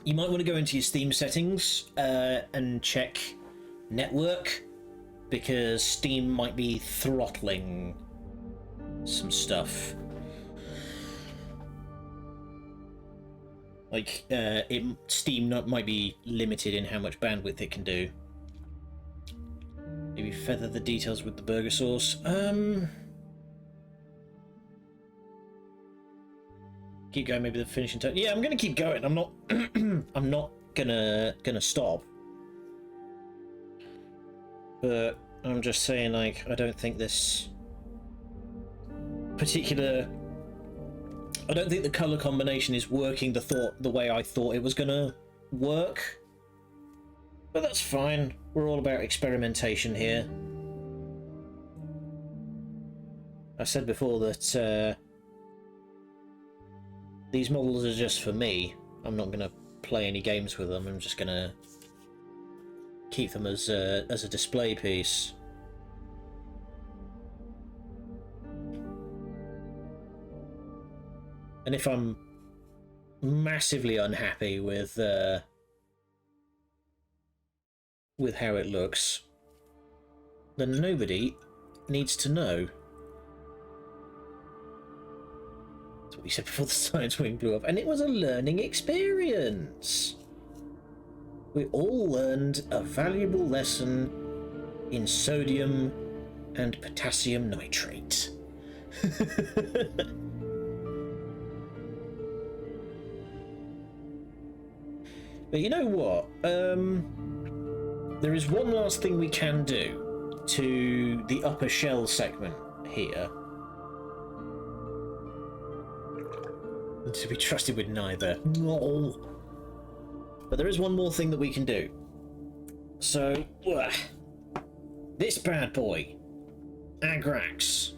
You might want to go into your Steam settings and check network, because Steam might be throttling some stuff. Like, Steam might be limited in how much bandwidth it can do. Maybe feather the details with the burger sauce. Keep going, maybe the finishing touch. Yeah, I'm gonna keep going. I'm not I'm not gonna stop. But I'm just saying, like, I don't think this particular, I don't think the color combination is working the way I thought it was gonna work. But that's fine. We're all about experimentation here. I said before that these models are just for me. I'm not going to play any games with them. I'm just going to keep them as a display piece. And if I'm massively unhappy with how it looks, then nobody needs to know. We said before the science wing blew up, and it was a learning experience. We all learned a valuable lesson in sodium and potassium nitrate. But you know what? There is one last thing we can do. to the upper shell segment here. To be trusted with neither. No. But there is one more thing that we can do. So, this bad boy, Agrax,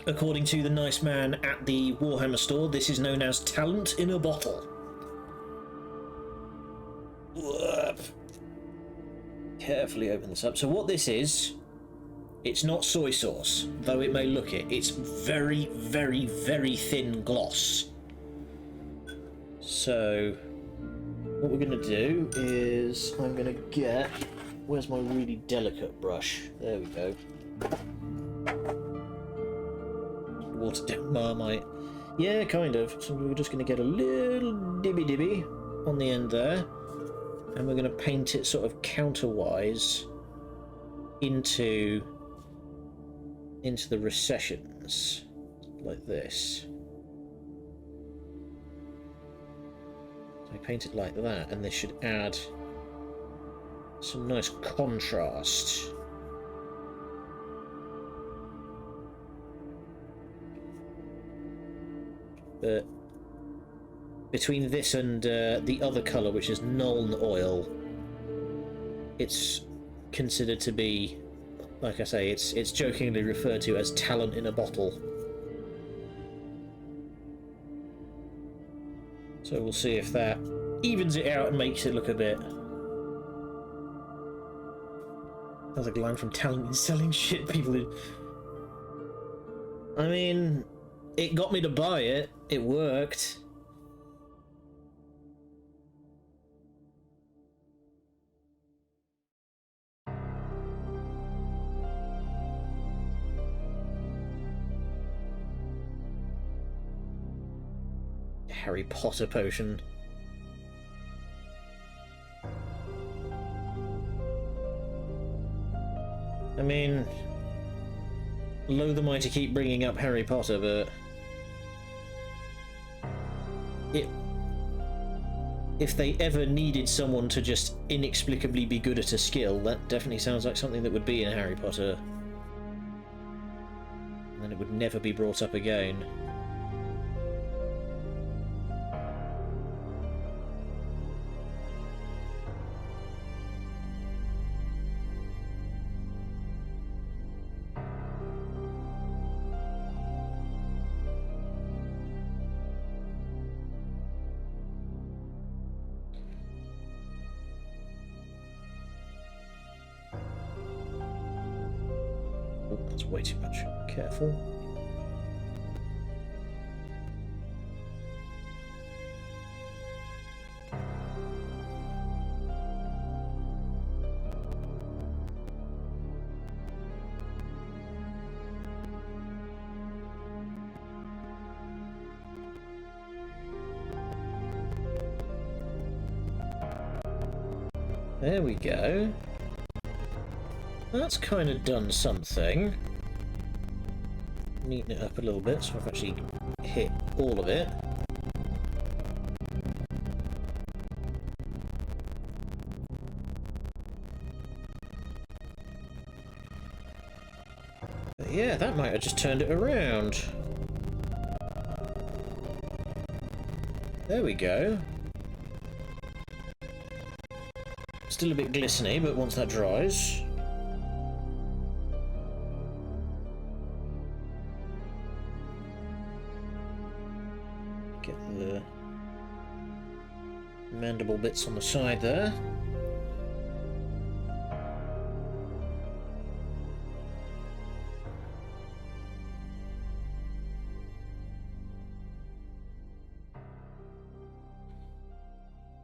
according to the nice man at the Warhammer store, this is known as talent in a bottle. Carefully open this up. So what this is, it's not soy sauce, though it may look it. It's very, very, very thin gloss. So what we're going to do is I'm going to get... Where's my really delicate brush? There we go. Watered down Marmite. Yeah, kind of. So we're just going to get a little dibby on the end there. And we're going to paint it sort of counterwise into the recessions, like this. So I paint it like that, and this should add some nice contrast. But between this and the other colour, which is Nuln oil, it's considered to be, like I say, it's jokingly referred to as talent in a bottle. So we'll see if that evens it out and makes it look a bit... Sounds like a line from Talent in Selling Shit People in... I mean, it got me to buy it. It worked. Harry Potter potion. I mean, loath am I to keep bringing up Harry Potter, but if they ever needed someone to just inexplicably be good at a skill, that definitely sounds like something that would be in Harry Potter. And then it would never be brought up again. Way too much. Careful. There we go. That's kind of done something. Neaten it up a little bit so I've actually hit all of it. But yeah, that might have just turned it around. There we go. Still a bit glistening, but once that dries... the mandible bits on the side there.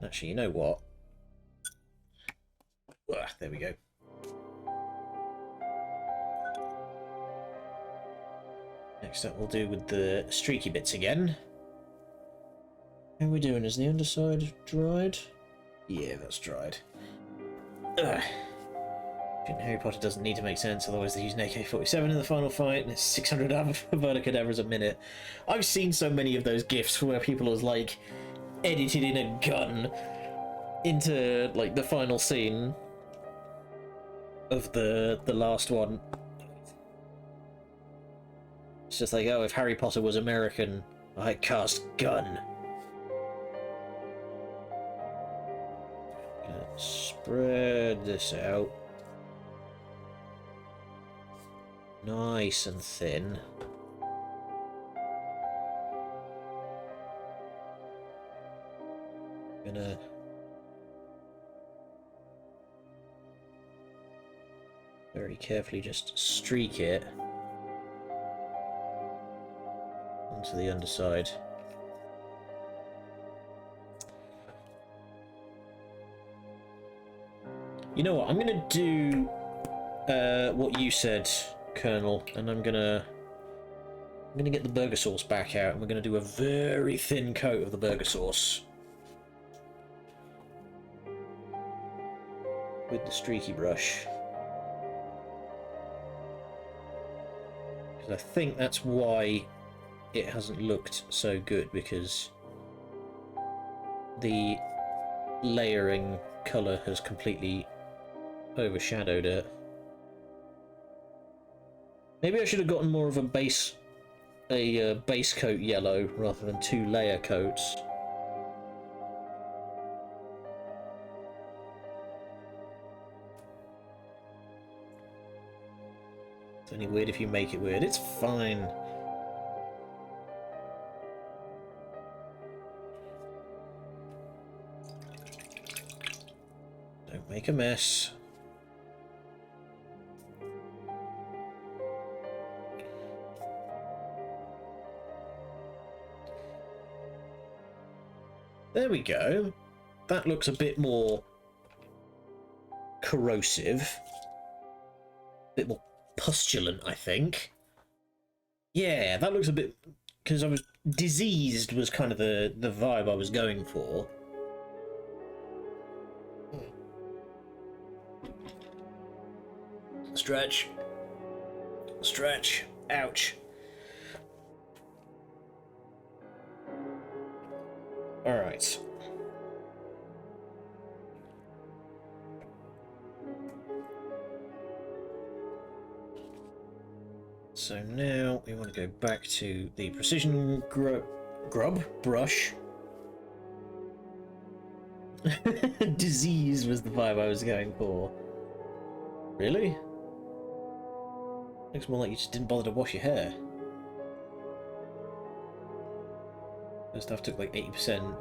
Actually, you know what? There we go. Next up we'll do with the streaky bits again. How are we doing? Is the underside dried? Yeah, that's dried. Ugh. Harry Potter doesn't need to make sense, otherwise they use an AK-47 in the final fight, and it's 600 cadavers a minute. I've seen so many of those gifs where people have, like, edited in a gun into, like, the final scene. of the last one. It's just like, oh, if Harry Potter was American, I'd cast gun. Spread this out. Nice and thin. Gonna very carefully just streak it onto the underside. You know what? I'm gonna do what you said, Colonel, and I'm gonna get the burger sauce back out, and we're gonna do a very thin coat of the burger sauce with the streaky brush. Because I think that's why it hasn't looked so good, because the layering colour has completely overshadowed it. Maybe I should have gotten more of a base coat yellow rather than 2 layer coats. It's only weird if you make it weird. It's fine. Don't make a mess. There we go. That looks a bit more corrosive. A bit more pustulant, I think. Yeah, that looks a bit... Because I was... Diseased was kind of the vibe I was going for. Stretch. Stretch. Ouch. Alright. So now we want to go back to the precision grub brush. Disease was the vibe I was going for. Really? Looks more like you just didn't bother to wash your hair. First half took like 80%.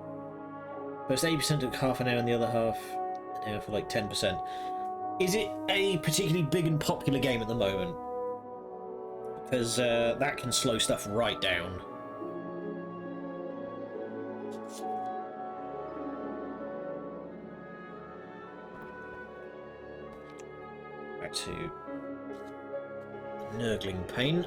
First 80% took half an hour and the other half an hour for like 10%. Is it a particularly big and popular game at the moment? Because that can slow stuff right down. Back to Nurgling paint.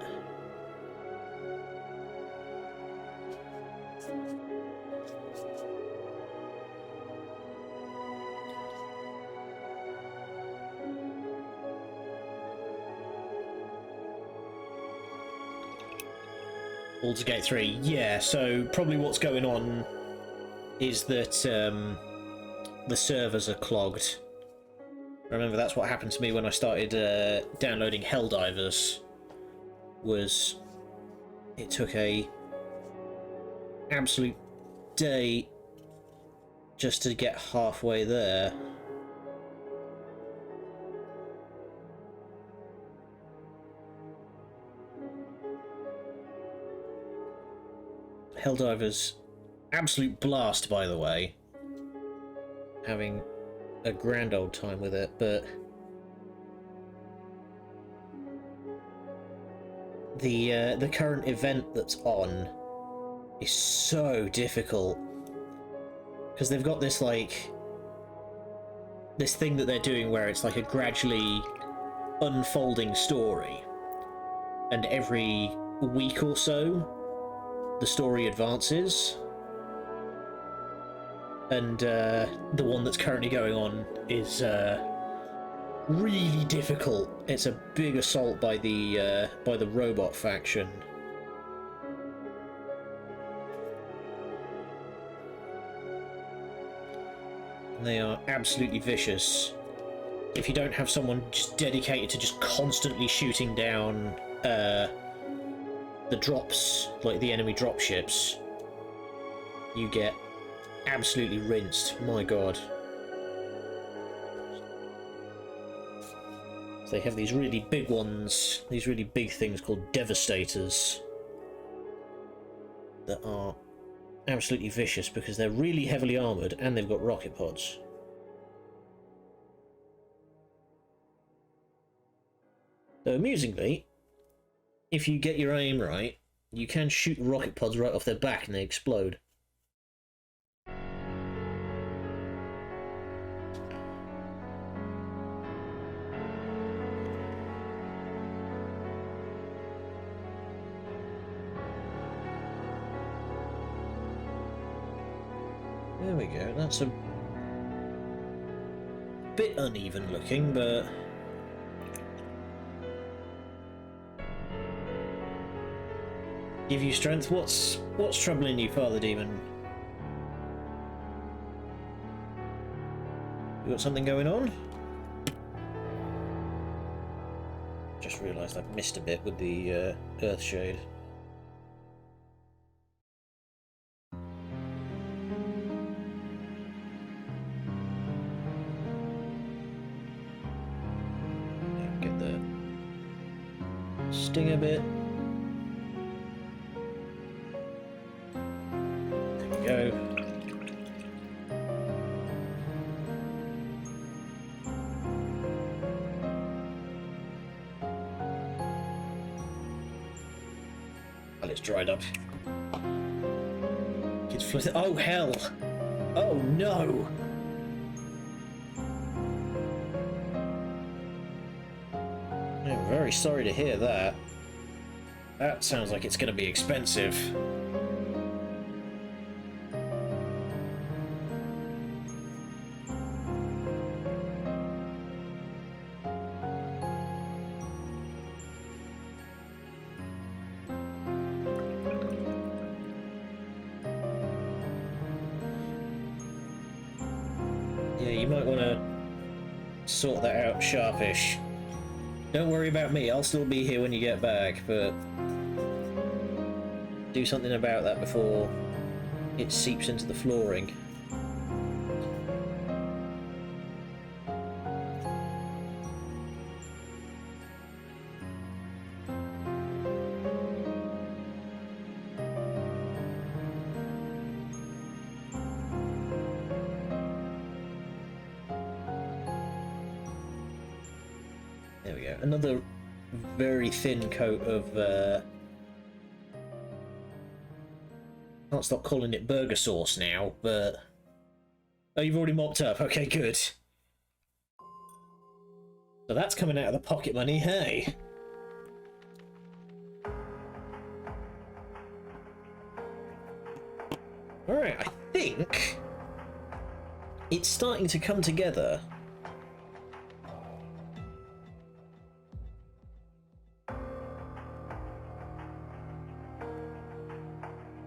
Baldur's Gate 3, yeah, so probably what's going on is that the servers are clogged. I remember that's what happened to me when I started downloading Helldivers, was it took a absolute day just to get halfway there. Helldivers, absolute blast, by the way. Having a grand old time with it, but the current event that's on is so difficult because they've got this this thing that they're doing where it's like a gradually unfolding story, and every week or so the story advances, and the one that's currently going on is really difficult. It's a big assault by the robot faction. They are absolutely vicious. if you don't have someone just dedicated to just constantly shooting down the drops, like the enemy dropships, you get absolutely rinsed. My god. So they have these really big ones, these really big things called Devastators, that are absolutely vicious because they're really heavily armoured and they've got rocket pods. So amusingly, if you get your aim right, you can shoot rocket pods right off their back and they explode. There we go, that's a bit uneven looking, but give you strength. What's troubling you, Father Demon? You got something going on? Just realised I've missed a bit with the Earthshade. Get the sting a bit. Go. Well, it's dried up. Kids floating. Oh hell! Oh no! I'm very sorry to hear that. That sounds like it's going to be expensive. Yeah, you might want to sort that out sharpish. Don't worry about me, I'll still be here when you get back, but do something about that before it seeps into the flooring. There we go. Another very thin coat of can't stop calling it burger sauce now, but oh, you've already mopped up. Okay, good. So that's coming out of the pocket money, hey? Alright, I think it's starting to come together.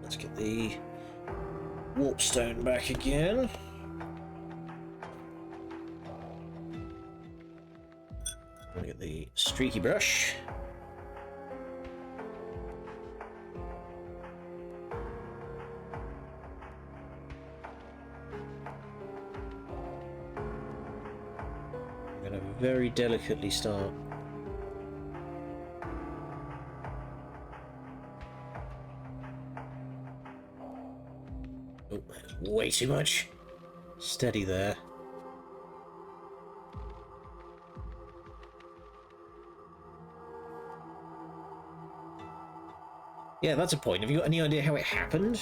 Let's get the warpstone back again. We'll get the streaky brush. I'm going to very delicately start. Oh, way too much. Steady there. Yeah, that's a point. Have you got any idea how it happened?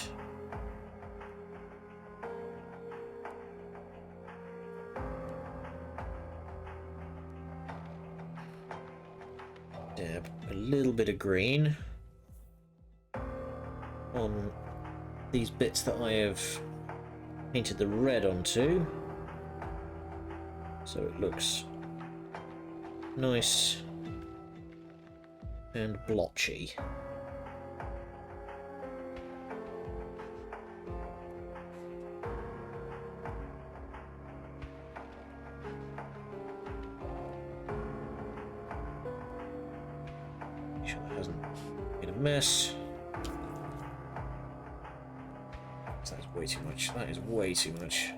Dab a little bit of green on these bits that I have painted the red onto, so it looks nice and blotchy. mess. That is way too much. That is way too much.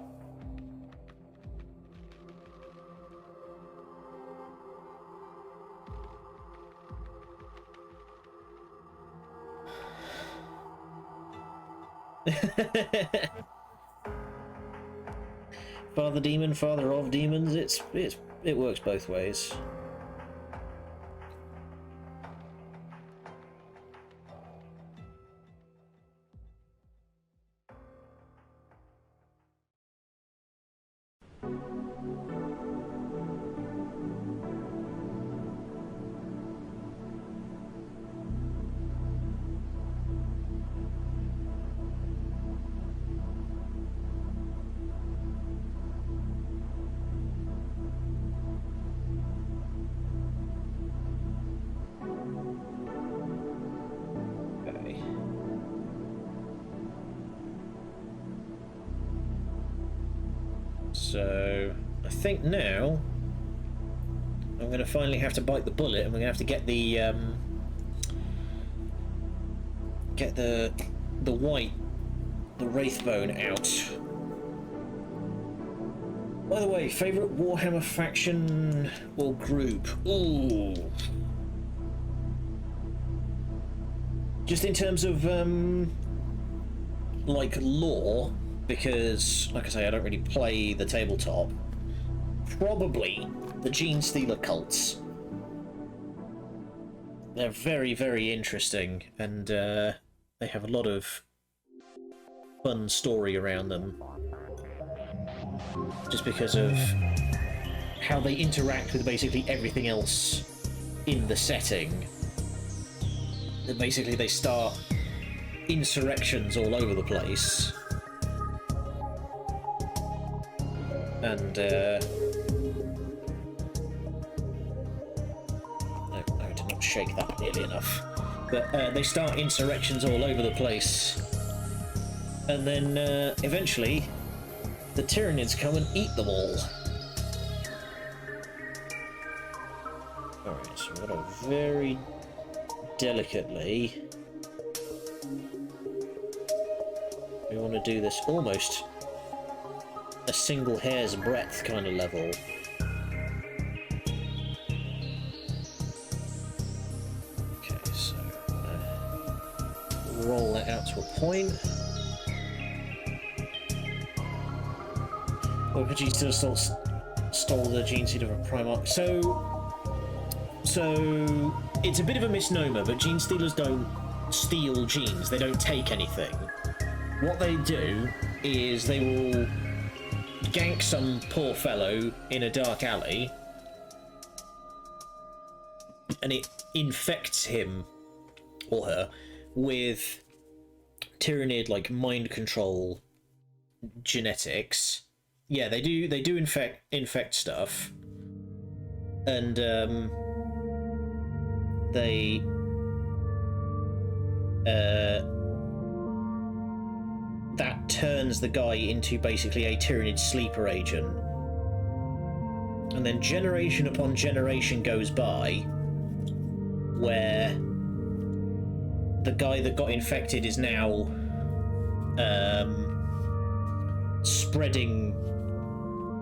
Father demon, father of demons. It works both ways. So I think now I'm going to finally have to bite the bullet, and we're going to have to get the Wraithbone out. By the way, favourite Warhammer faction or group? Ooh. Just in terms of like lore, because like I say, I don't really play the tabletop. Probably the Gene Stealer cults. They're very, very interesting, and they have a lot of fun story around them. Just because of how they interact with basically everything else in the setting. And basically they start insurrections all over the place. And no, I did not shake that nearly enough. But they start insurrections all over the place. And then eventually the Tyranids come and eat them all. Alright, so we've got to very delicately... We want to do this almost a single hair's breadth kind of level. Okay, so roll that out to a point. Gene Stealer stole the gene seed of a Primarch. So it's a bit of a misnomer, but Gene Stealers don't steal genes. They don't take anything. What they do is they will gank some poor fellow in a dark alley, and it infects him or her with Tyranid like mind control genetics. Yeah, they do infect stuff, and they that turns the guy into basically a Tyranid sleeper agent, and then generation upon generation goes by where the guy that got infected is now spreading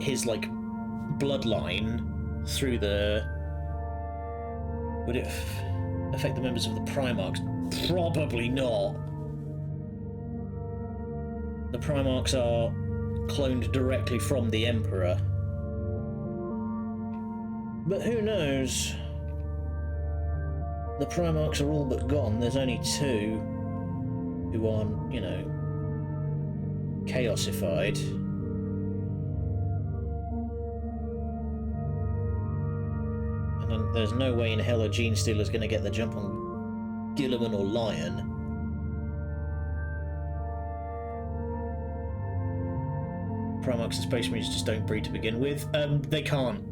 his like bloodline through the... Would it affect the members of the Primarchs? Probably not. The Primarchs are cloned directly from the Emperor. But who knows? The Primarchs are all but gone. There's only two who aren't, you know, chaosified. And then there's no way in hell a Gene Stealer's going to get the jump on Gilliman or Lion. Primarchs and Space Marines just don't breed to begin with. They can't.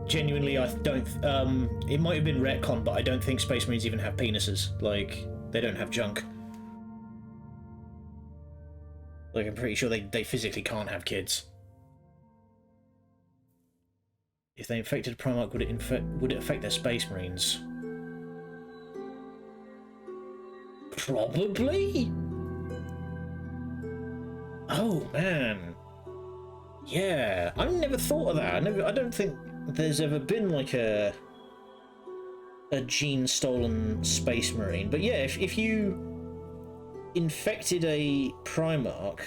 Genuinely, I don't... it might have been retcon, but I don't think Space Marines even have penises. Like, they don't have junk. Like, I'm pretty sure they physically can't have kids. If they infected a Primarch, would it affect their Space Marines? Probably? Oh, man. Yeah, I never thought of that. I don't think there's ever been, like, a gene-stolen Space Marine. But yeah, if you infected a Primarch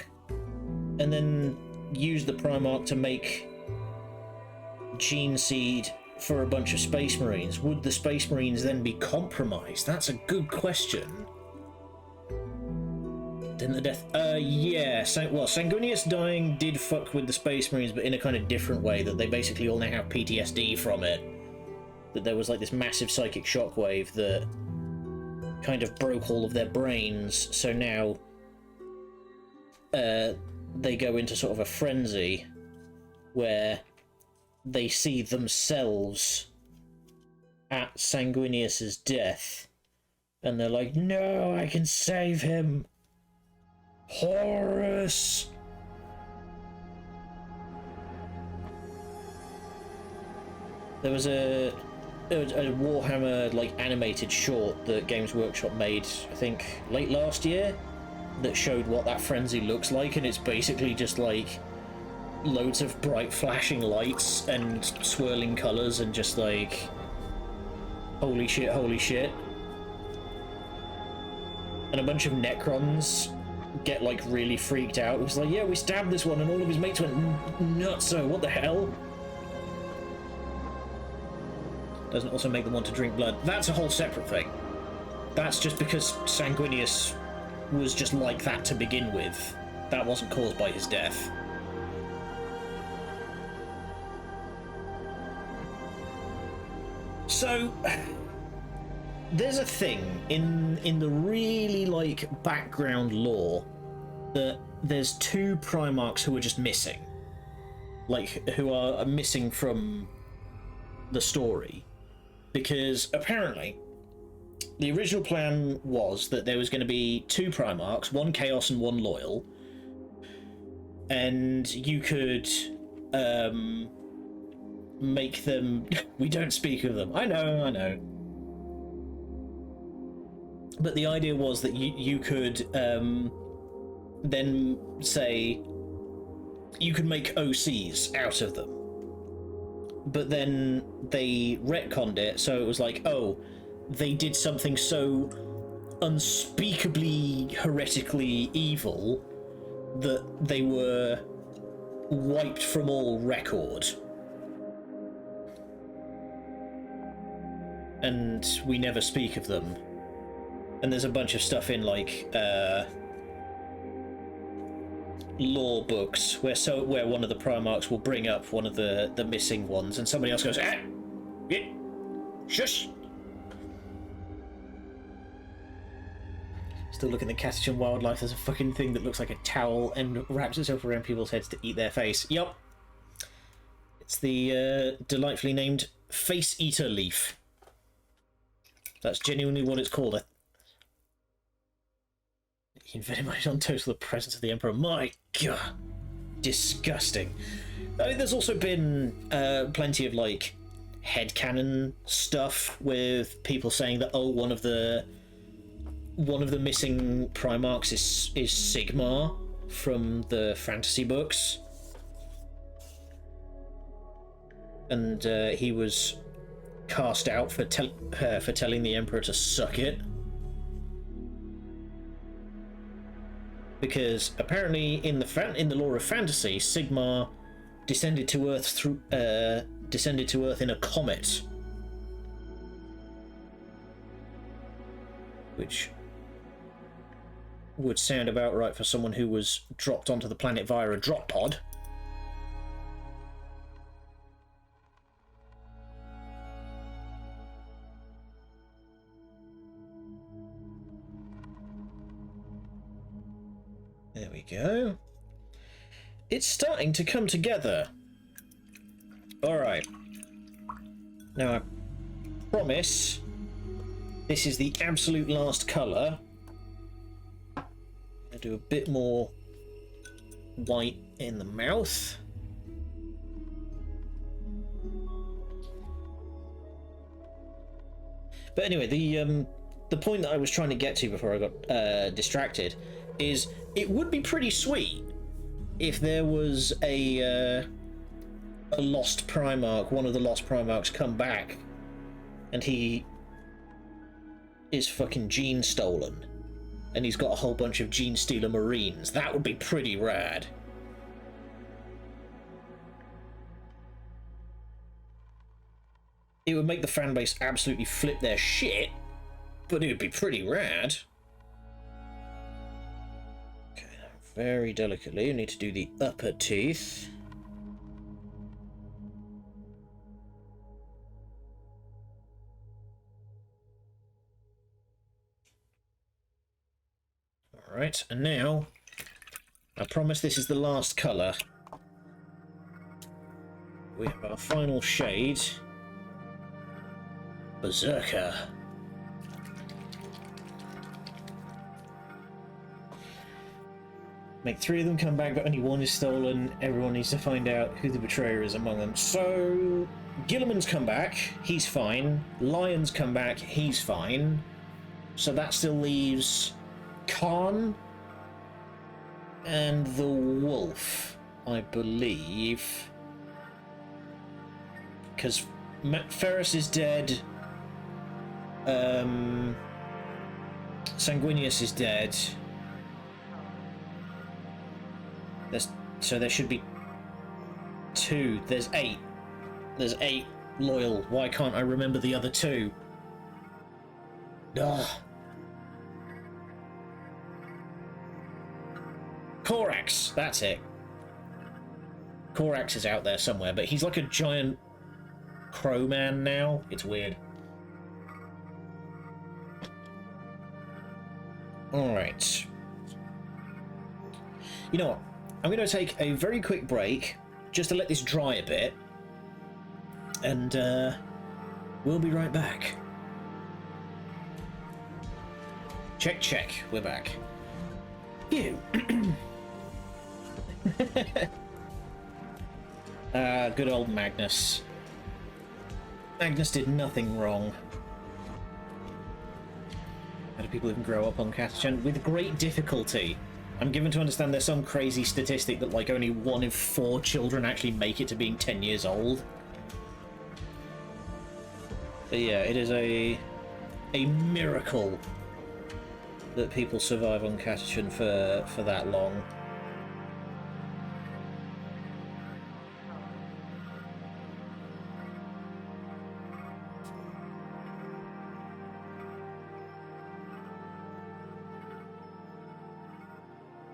and then used the Primarch to make gene seed for a bunch of Space Marines, would the Space Marines then be compromised? That's a good question. Didn't the death... yeah. Well, Sanguinius dying did fuck with the Space Marines, but in a kind of different way, that they basically all now have PTSD from it. That there was like this massive psychic shockwave that kind of broke all of their brains, so now they go into sort of a frenzy where they see themselves at Sanguinius's death, and they're like, no, I can save him. Horus! There was a Warhammer like animated short that Games Workshop made, I think late last year, that showed what that frenzy looks like, and it's basically just like loads of bright flashing lights and swirling colours and just like holy shit, and a bunch of Necrons get like really freaked out. It was like, yeah, we stabbed this one and all of his mates went nuts, so what the hell? Doesn't also make them want to drink blood. That's a whole separate thing. That's just because Sanguinius was just like that to begin with. That wasn't caused by his death. So there's a thing in the really like background lore that there's two Primarchs who are just missing, like who are missing from the story, because apparently the original plan was that there was going to be two Primarchs, one Chaos and one Loyal, and you could make them we don't speak of them. I know. But the idea was that you could then say you could make OCs out of them. But then they retconned it, so it was like, oh, they did something so unspeakably heretically evil that they were wiped from all record. And we never speak of them. And there's a bunch of stuff in like lore books where one of the Primarchs will bring up one of the missing ones, and somebody else goes, yeah, shush. Still looking at Catachan Wildlife. There's a fucking thing that looks like a towel and wraps itself around people's heads to eat their face. Yup. It's the delightfully named Face Eater Leaf. That's genuinely what it's called. He invented on total the presence of the Emperor. My God. Disgusting. I mean, there's also been plenty of, like, headcanon stuff with people saying that, oh, one of the missing Primarchs is Sigmar from the fantasy books. And he was cast out for telling the Emperor to suck it. Because apparently in the lore of fantasy, Sigmar descended to Earth in a comet, which would sound about right for someone who was dropped onto the planet via a drop pod. There we go. It's starting to come together. Alright. Now I promise this is the absolute last colour. I'll do a bit more white in the mouth. But anyway, the point that I was trying to get to before I got distracted is it would be pretty sweet if there was a lost Primarch, one of the lost Primarchs come back and he is fucking gene stolen and he's got a whole bunch of gene stealer Marines. That would be pretty rad. It would make the fanbase absolutely flip their shit, but it would be pretty rad. Okay, very delicately, you need to do the upper teeth. Alright, and now, I promise this is the last colour. We have our final shade. Berserker. Make 3 of them come back, but only 1 is stolen. Everyone needs to find out who the betrayer is among them. So, Gilliman's come back, he's fine. Lion's come back, he's fine. So that still leaves Khan and the Wolf, I believe. Because Ferris is dead. Sanguinius is dead. So there should be 2. There's 8. There's 8 loyal. Why can't I remember the other 2? Ugh. Korax, that's it. Korax is out there somewhere, but he's like a giant crow man now. It's weird. Alright. You know what? I'm going to take a very quick break, just to let this dry a bit. And, we'll be right back. Check, check. We're back. Phew. Good old Magnus. Magnus did nothing wrong. How do people even grow up on Catachan? With great difficulty. I'm given to understand there's some crazy statistic that like only 1 in 4 children actually make it to being 10 years old. But yeah, it is a miracle that people survive on Catachan for that long.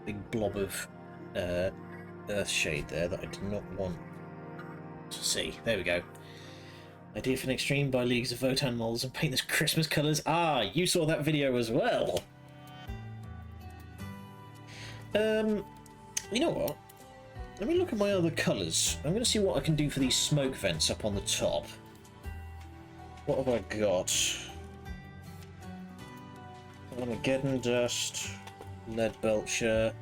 Big blob of earth shade there that I did not want to see. There we go. Idea for next stream: buy leagues of Votan molds and paint this Christmas colours. Ah, you saw that video as well. You know what? Let me look at my other colours. I'm going to see what I can do for these smoke vents up on the top. What have I got? Armageddon Dust, Lead Belcher,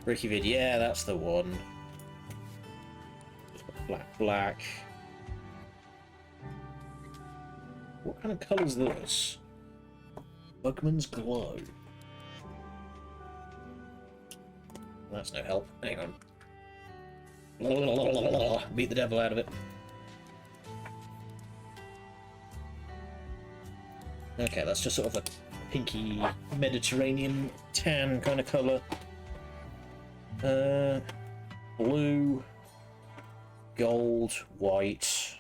Ricky Vid. Yeah, that's the one. Black, black. What kind of colour is this? Bugman's Glow. That's no help. Hang on. Beat the devil out of it. Okay, that's just sort of a pinky Mediterranean tan kind of colour. Blue, gold, white,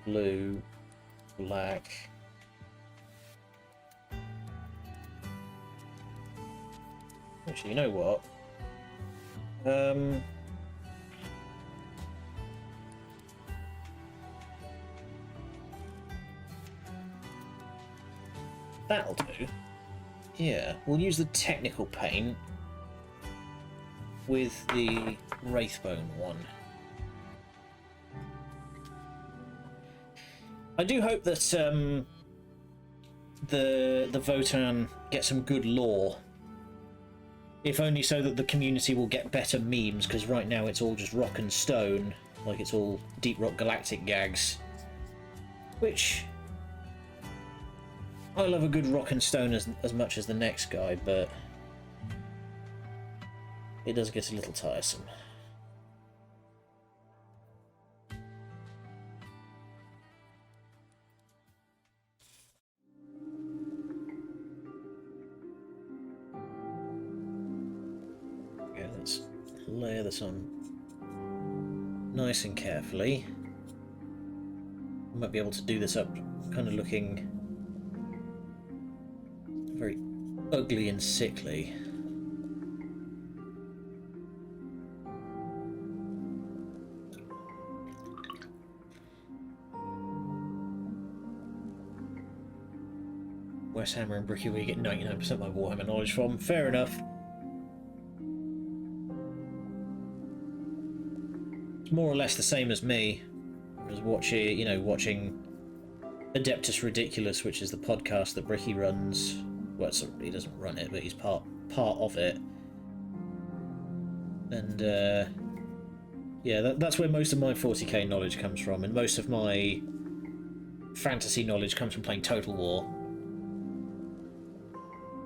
blue, black. Actually, you know what? That'll do. Yeah, we'll use the technical paint with the Wraithbone one. I do hope that the Votan get some good lore. If only so that the community will get better memes, because right now it's all just rock and stone, like it's all Deep Rock Galactic gags. Which, I love a good rock and stone as much as the next guy, but it does get a little tiresome. Okay, let's layer this on nice and carefully. I might be able to do this up kind of looking very ugly and sickly. Warhammer and Bricky, where you get 99% of my Warhammer knowledge from. Fair enough. It's more or less the same as me. I was watching, watching Adeptus Ridiculous, which is the podcast that Bricky runs. Well, he doesn't run it, but he's part of it. And yeah, that's where most of my 40k knowledge comes from, and most of my fantasy knowledge comes from playing Total War.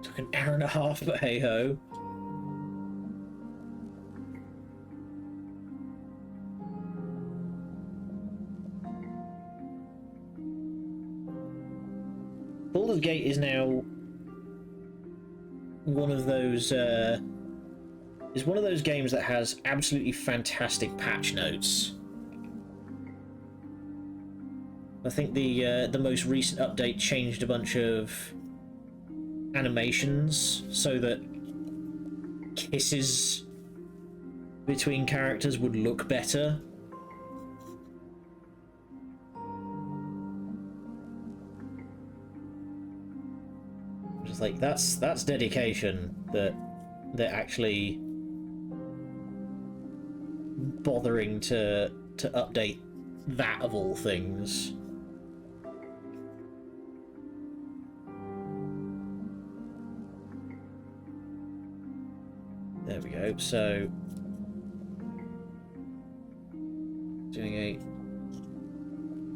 Took an hour and a half, but hey ho. Baldur's Gate is now one of those games that has absolutely fantastic patch notes. I think the most recent update changed a bunch of animations so that kisses between characters would look better. Just like that's dedication, that they're actually bothering to update that of all things. There we go. So doing a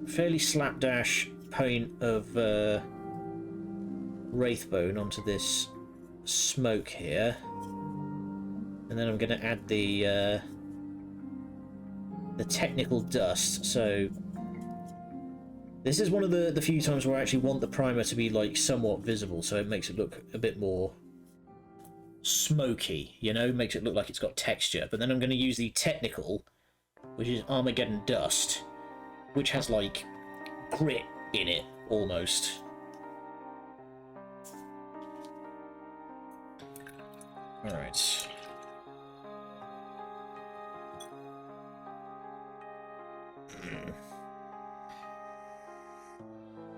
fairly slapdash paint of Wraithbone onto this smoke here, and then I'm going to add the technical dust. So this is one of the few times where I actually want the primer to be like somewhat visible, so it makes it look a bit more smoky, makes it look like it's got texture. But then I'm going to use the technical, which is Armageddon Dust, which has like grit in it almost. Alright.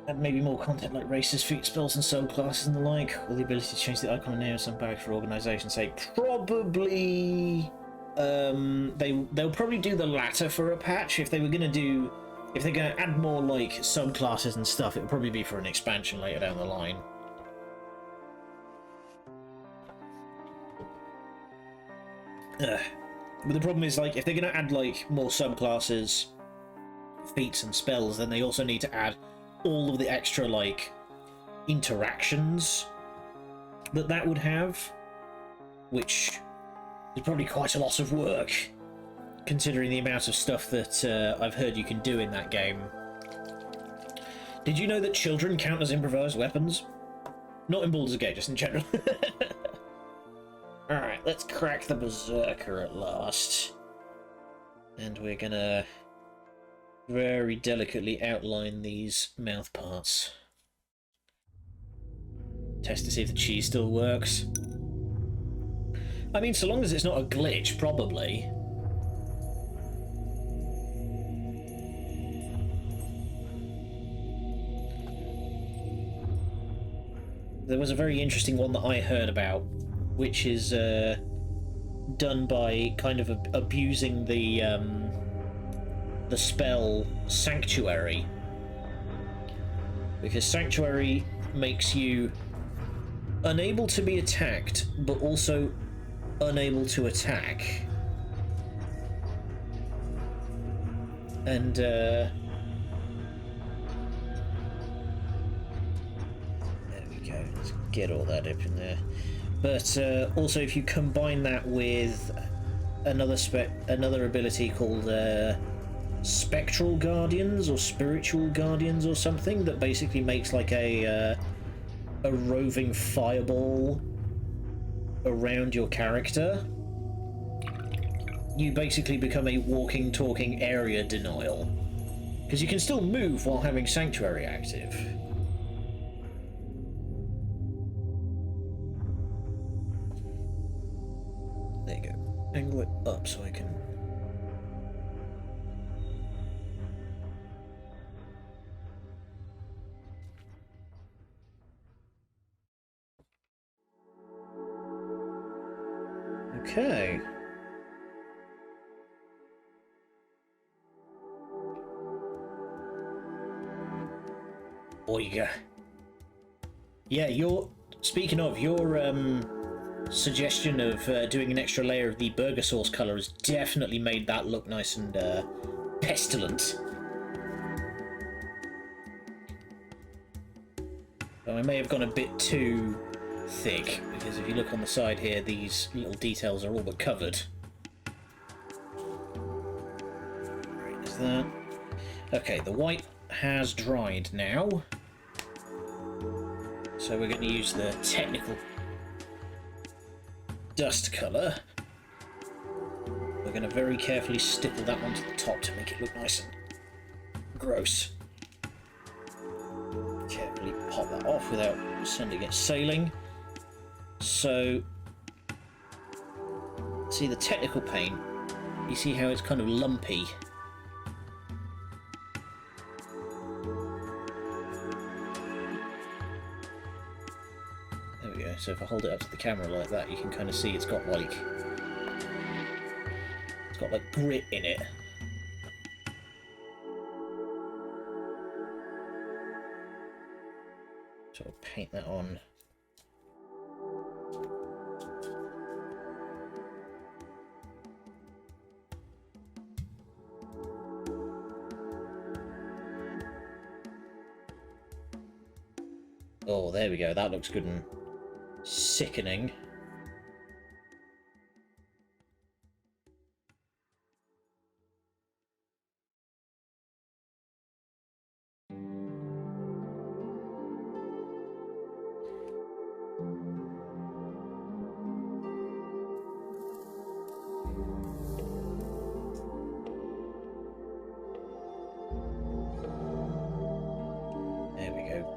Add maybe more content like races, feat spells, and soul classes and the like, or the ability to change the icon and name of some barrack for organisation's sake. Probably they'll probably do the latter for a patch. If they're gonna add more like subclasses and stuff, it would probably be for an expansion later down the line. But the problem is, like, if they're going to add like more subclasses, feats and spells, then they also need to add all of the extra like interactions that would have, which is probably quite a lot of work considering the amount of stuff that I've heard you can do in that game. Did you know that children count as improvised weapons? Not in Baldur's Gate, just in general. Alright, let's crack the Berserker at last. And we're gonna very delicately outline these mouth parts. Test to see if the cheese still works. I mean, so long as it's not a glitch, probably. There was a very interesting one that I heard about, which is done by kind of abusing the spell Sanctuary, because Sanctuary makes you unable to be attacked, but also unable to attack. And get all that up in there. But also, if you combine that with another ability called Spectral Guardians or Spiritual Guardians or something, that basically makes like a roving fireball around your character, you basically become a walking, talking area denial. Because you can still move while having Sanctuary active. There you go. Angle it up so I can... Okay. Oiga. Yeah, speaking of, your suggestion of doing an extra layer of the burger sauce colour has definitely made that look nice and pestilent. But I may have gone a bit too thick, because if you look on the side here, these little details are all but covered. Right, is that... Okay, the white has dried now. So we're going to use the technical dust colour. We're going to very carefully stipple that onto the top to make it look nice and gross. Carefully pop that off without sending it sailing. So, see the technical paint, you see how it's kind of lumpy. There we go, so if I hold it up to the camera like that, you can kind of see it's got like grit in it. So I'll paint that on. Oh, there we go. That looks good and sickening.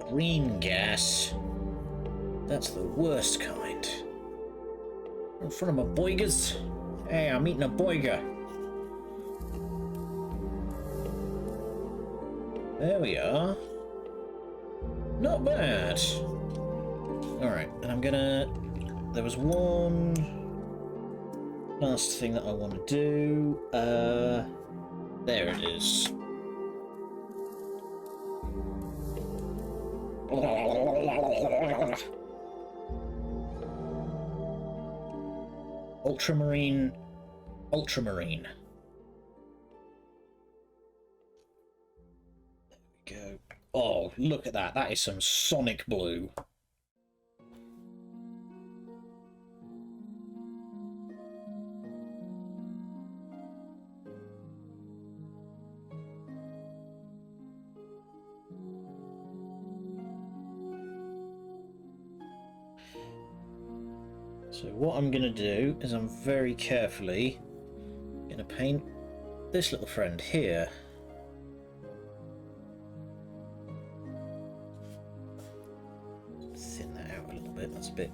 Green gas. That's the worst kind. In front of my boigers. Hey, I'm eating a boiger. There we are. Not bad. Alright, and I'm gonna... There was one last thing that I want to do. There it is. Ultramarine. Ultramarine. There we go. Oh, look at that. That is some sonic blue. So what I'm going to do is I'm very carefully going to paint this little friend here. Thin that out a little bit, that's a bit...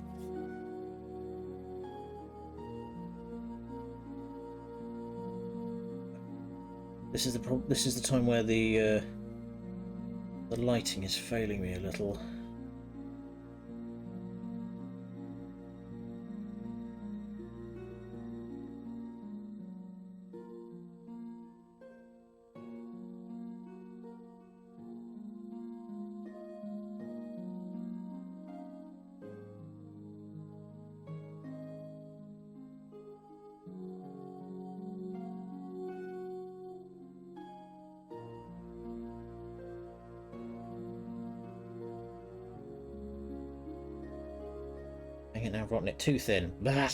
This is the time where the lighting is failing me a little. Dang it, now I've gotten it too thin. Blah.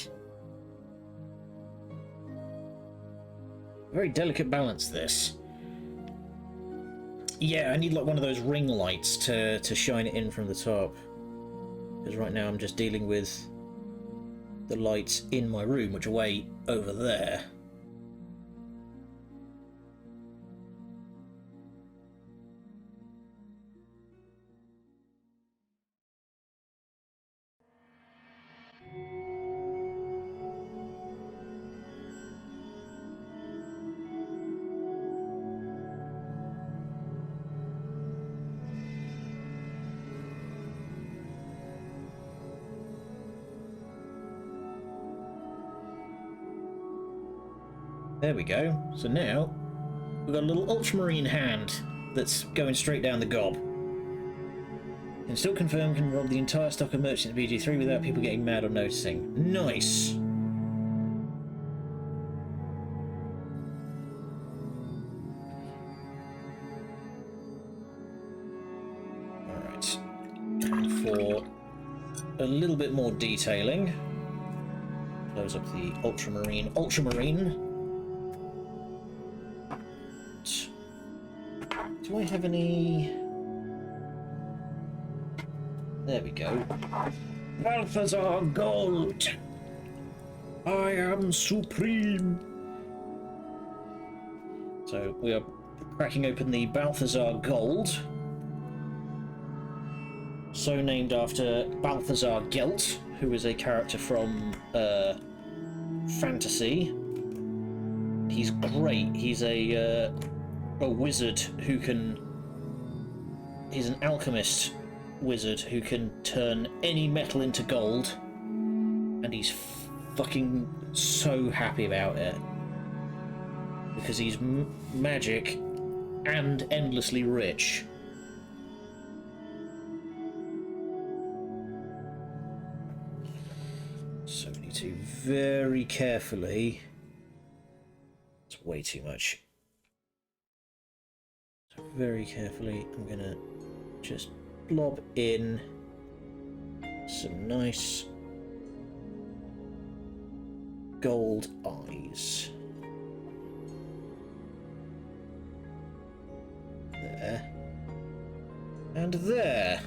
Very delicate balance, this. Yeah, I need like one of those ring lights to shine it in from the top. Because right now I'm just dealing with the lights in my room, which are way over there. There we go. So now we've got a little ultramarine hand that's going straight down the gob. Can still confirm can rob the entire stock of merchants in BG3 without people getting mad or noticing. Nice! Alright. And for a little bit more detailing, close up the ultramarine. Do I have any... There we go. Balthazar Gold! I am supreme! So we are cracking open the Balthazar Gold. So named after Balthazar Gelt, who is a character from fantasy. He's great. He's a wizard who can... He's an alchemist wizard who can turn any metal into gold, and he's fucking so happy about it because he's magic and endlessly rich. So we need to very carefully... It's way too much. So very carefully I'm gonna just blob in some nice gold eyes. There. And there.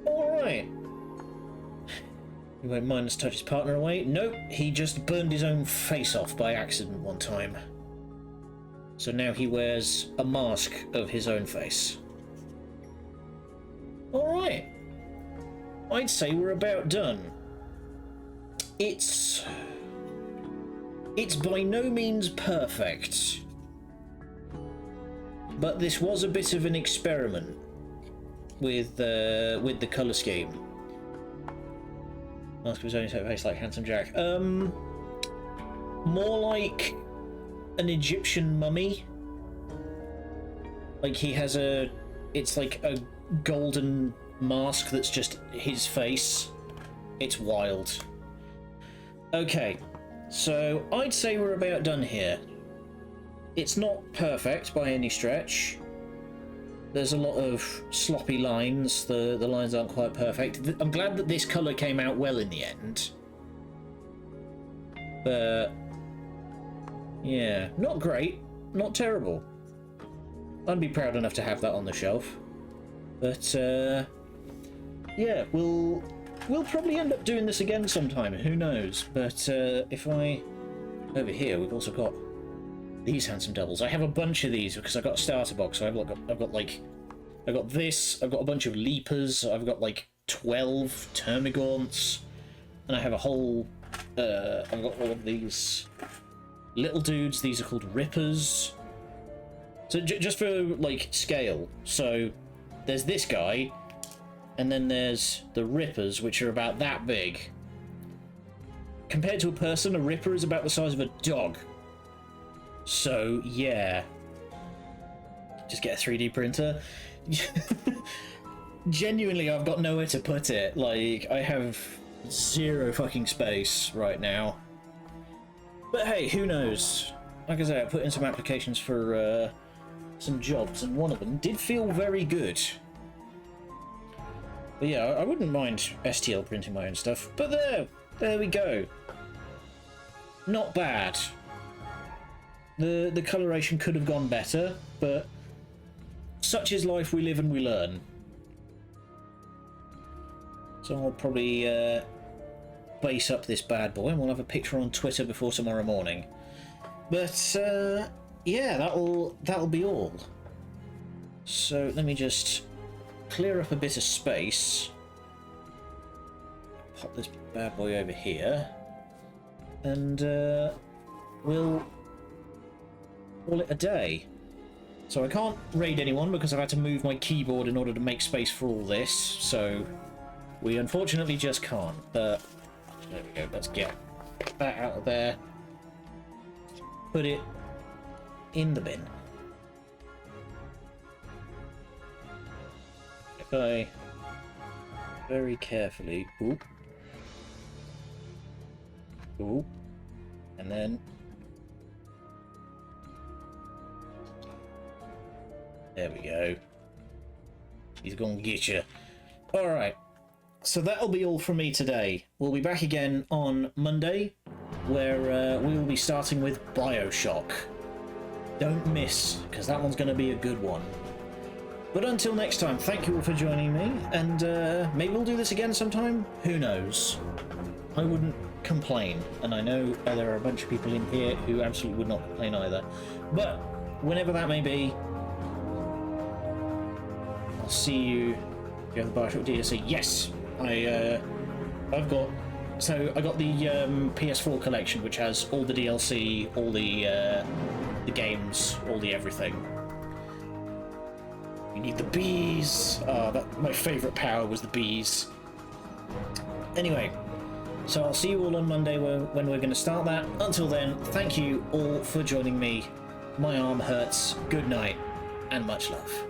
Alright. He won't mind us touch his partner away. Nope, he just burned his own face off by accident one time. So now he wears a mask of his own face. Alright. I'd say we're about done. It's by no means perfect. But this was a bit of an experiment with the colour scheme. Mask of his own face like Handsome Jack. More like an Egyptian mummy. Like he has it's like a golden mask that's just his face. It's wild. Okay, so I'd say we're about done here. It's not perfect by any stretch. There's a lot of sloppy lines. The lines aren't quite perfect. I'm glad that this colour came out well in the end. But yeah, not great, not terrible. I'd be proud enough to have that on the shelf. But yeah, we'll probably end up doing this again sometime. Who knows? But if I over here, we've also got these handsome doubles. I have a bunch of these because I got a starter box. So I've got this. I've got a bunch of leapers. I've got like 12 termagants, and I have a whole. I've got all of these little dudes. These are called rippers. So just for like scale, so there's this guy, and then there's the rippers, which are about that big. Compared to a person, a ripper is about the size of a dog. So yeah, just get a 3D printer. Genuinely, I've got nowhere to put it. Like, I have zero fucking space right now. But hey, who knows? Like I said, I put in some applications for some jobs, and one of them did feel very good. But yeah, I wouldn't mind STL printing my own stuff. But there we go. Not bad. The coloration could have gone better, but such is life. We live and we learn. So I'll probably base up this bad boy, and we'll have a picture on Twitter before tomorrow morning. But yeah, that'll be all. So let me just clear up a bit of space. Pop this bad boy over here, and we'll call it a day. So I can't raid anyone because I've had to move my keyboard in order to make space for all this. So we unfortunately just can't. But there we go. Let's get that out of there. Put it in the bin. If I very carefully, ooh, and then there we go. He's gonna get you. All right. So that'll be all from me today. We'll be back again on Monday, where we will be starting with BioShock. Don't miss, because that one's going to be a good one. But until next time, thank you all for joining me, and maybe we'll do this again sometime? Who knows? I wouldn't complain, and I know there are a bunch of people in here who absolutely would not complain either. But whenever that may be, I'll see you. You have the BioShock DLC? Yes! I got the PS4 collection, which has all the DLC, all the games, all the everything. You need the bees. My favourite power was the bees. Anyway, so I'll see you all on Monday when we're going to start that. Until then, thank you all for joining me. My arm hurts. Good night, and much love.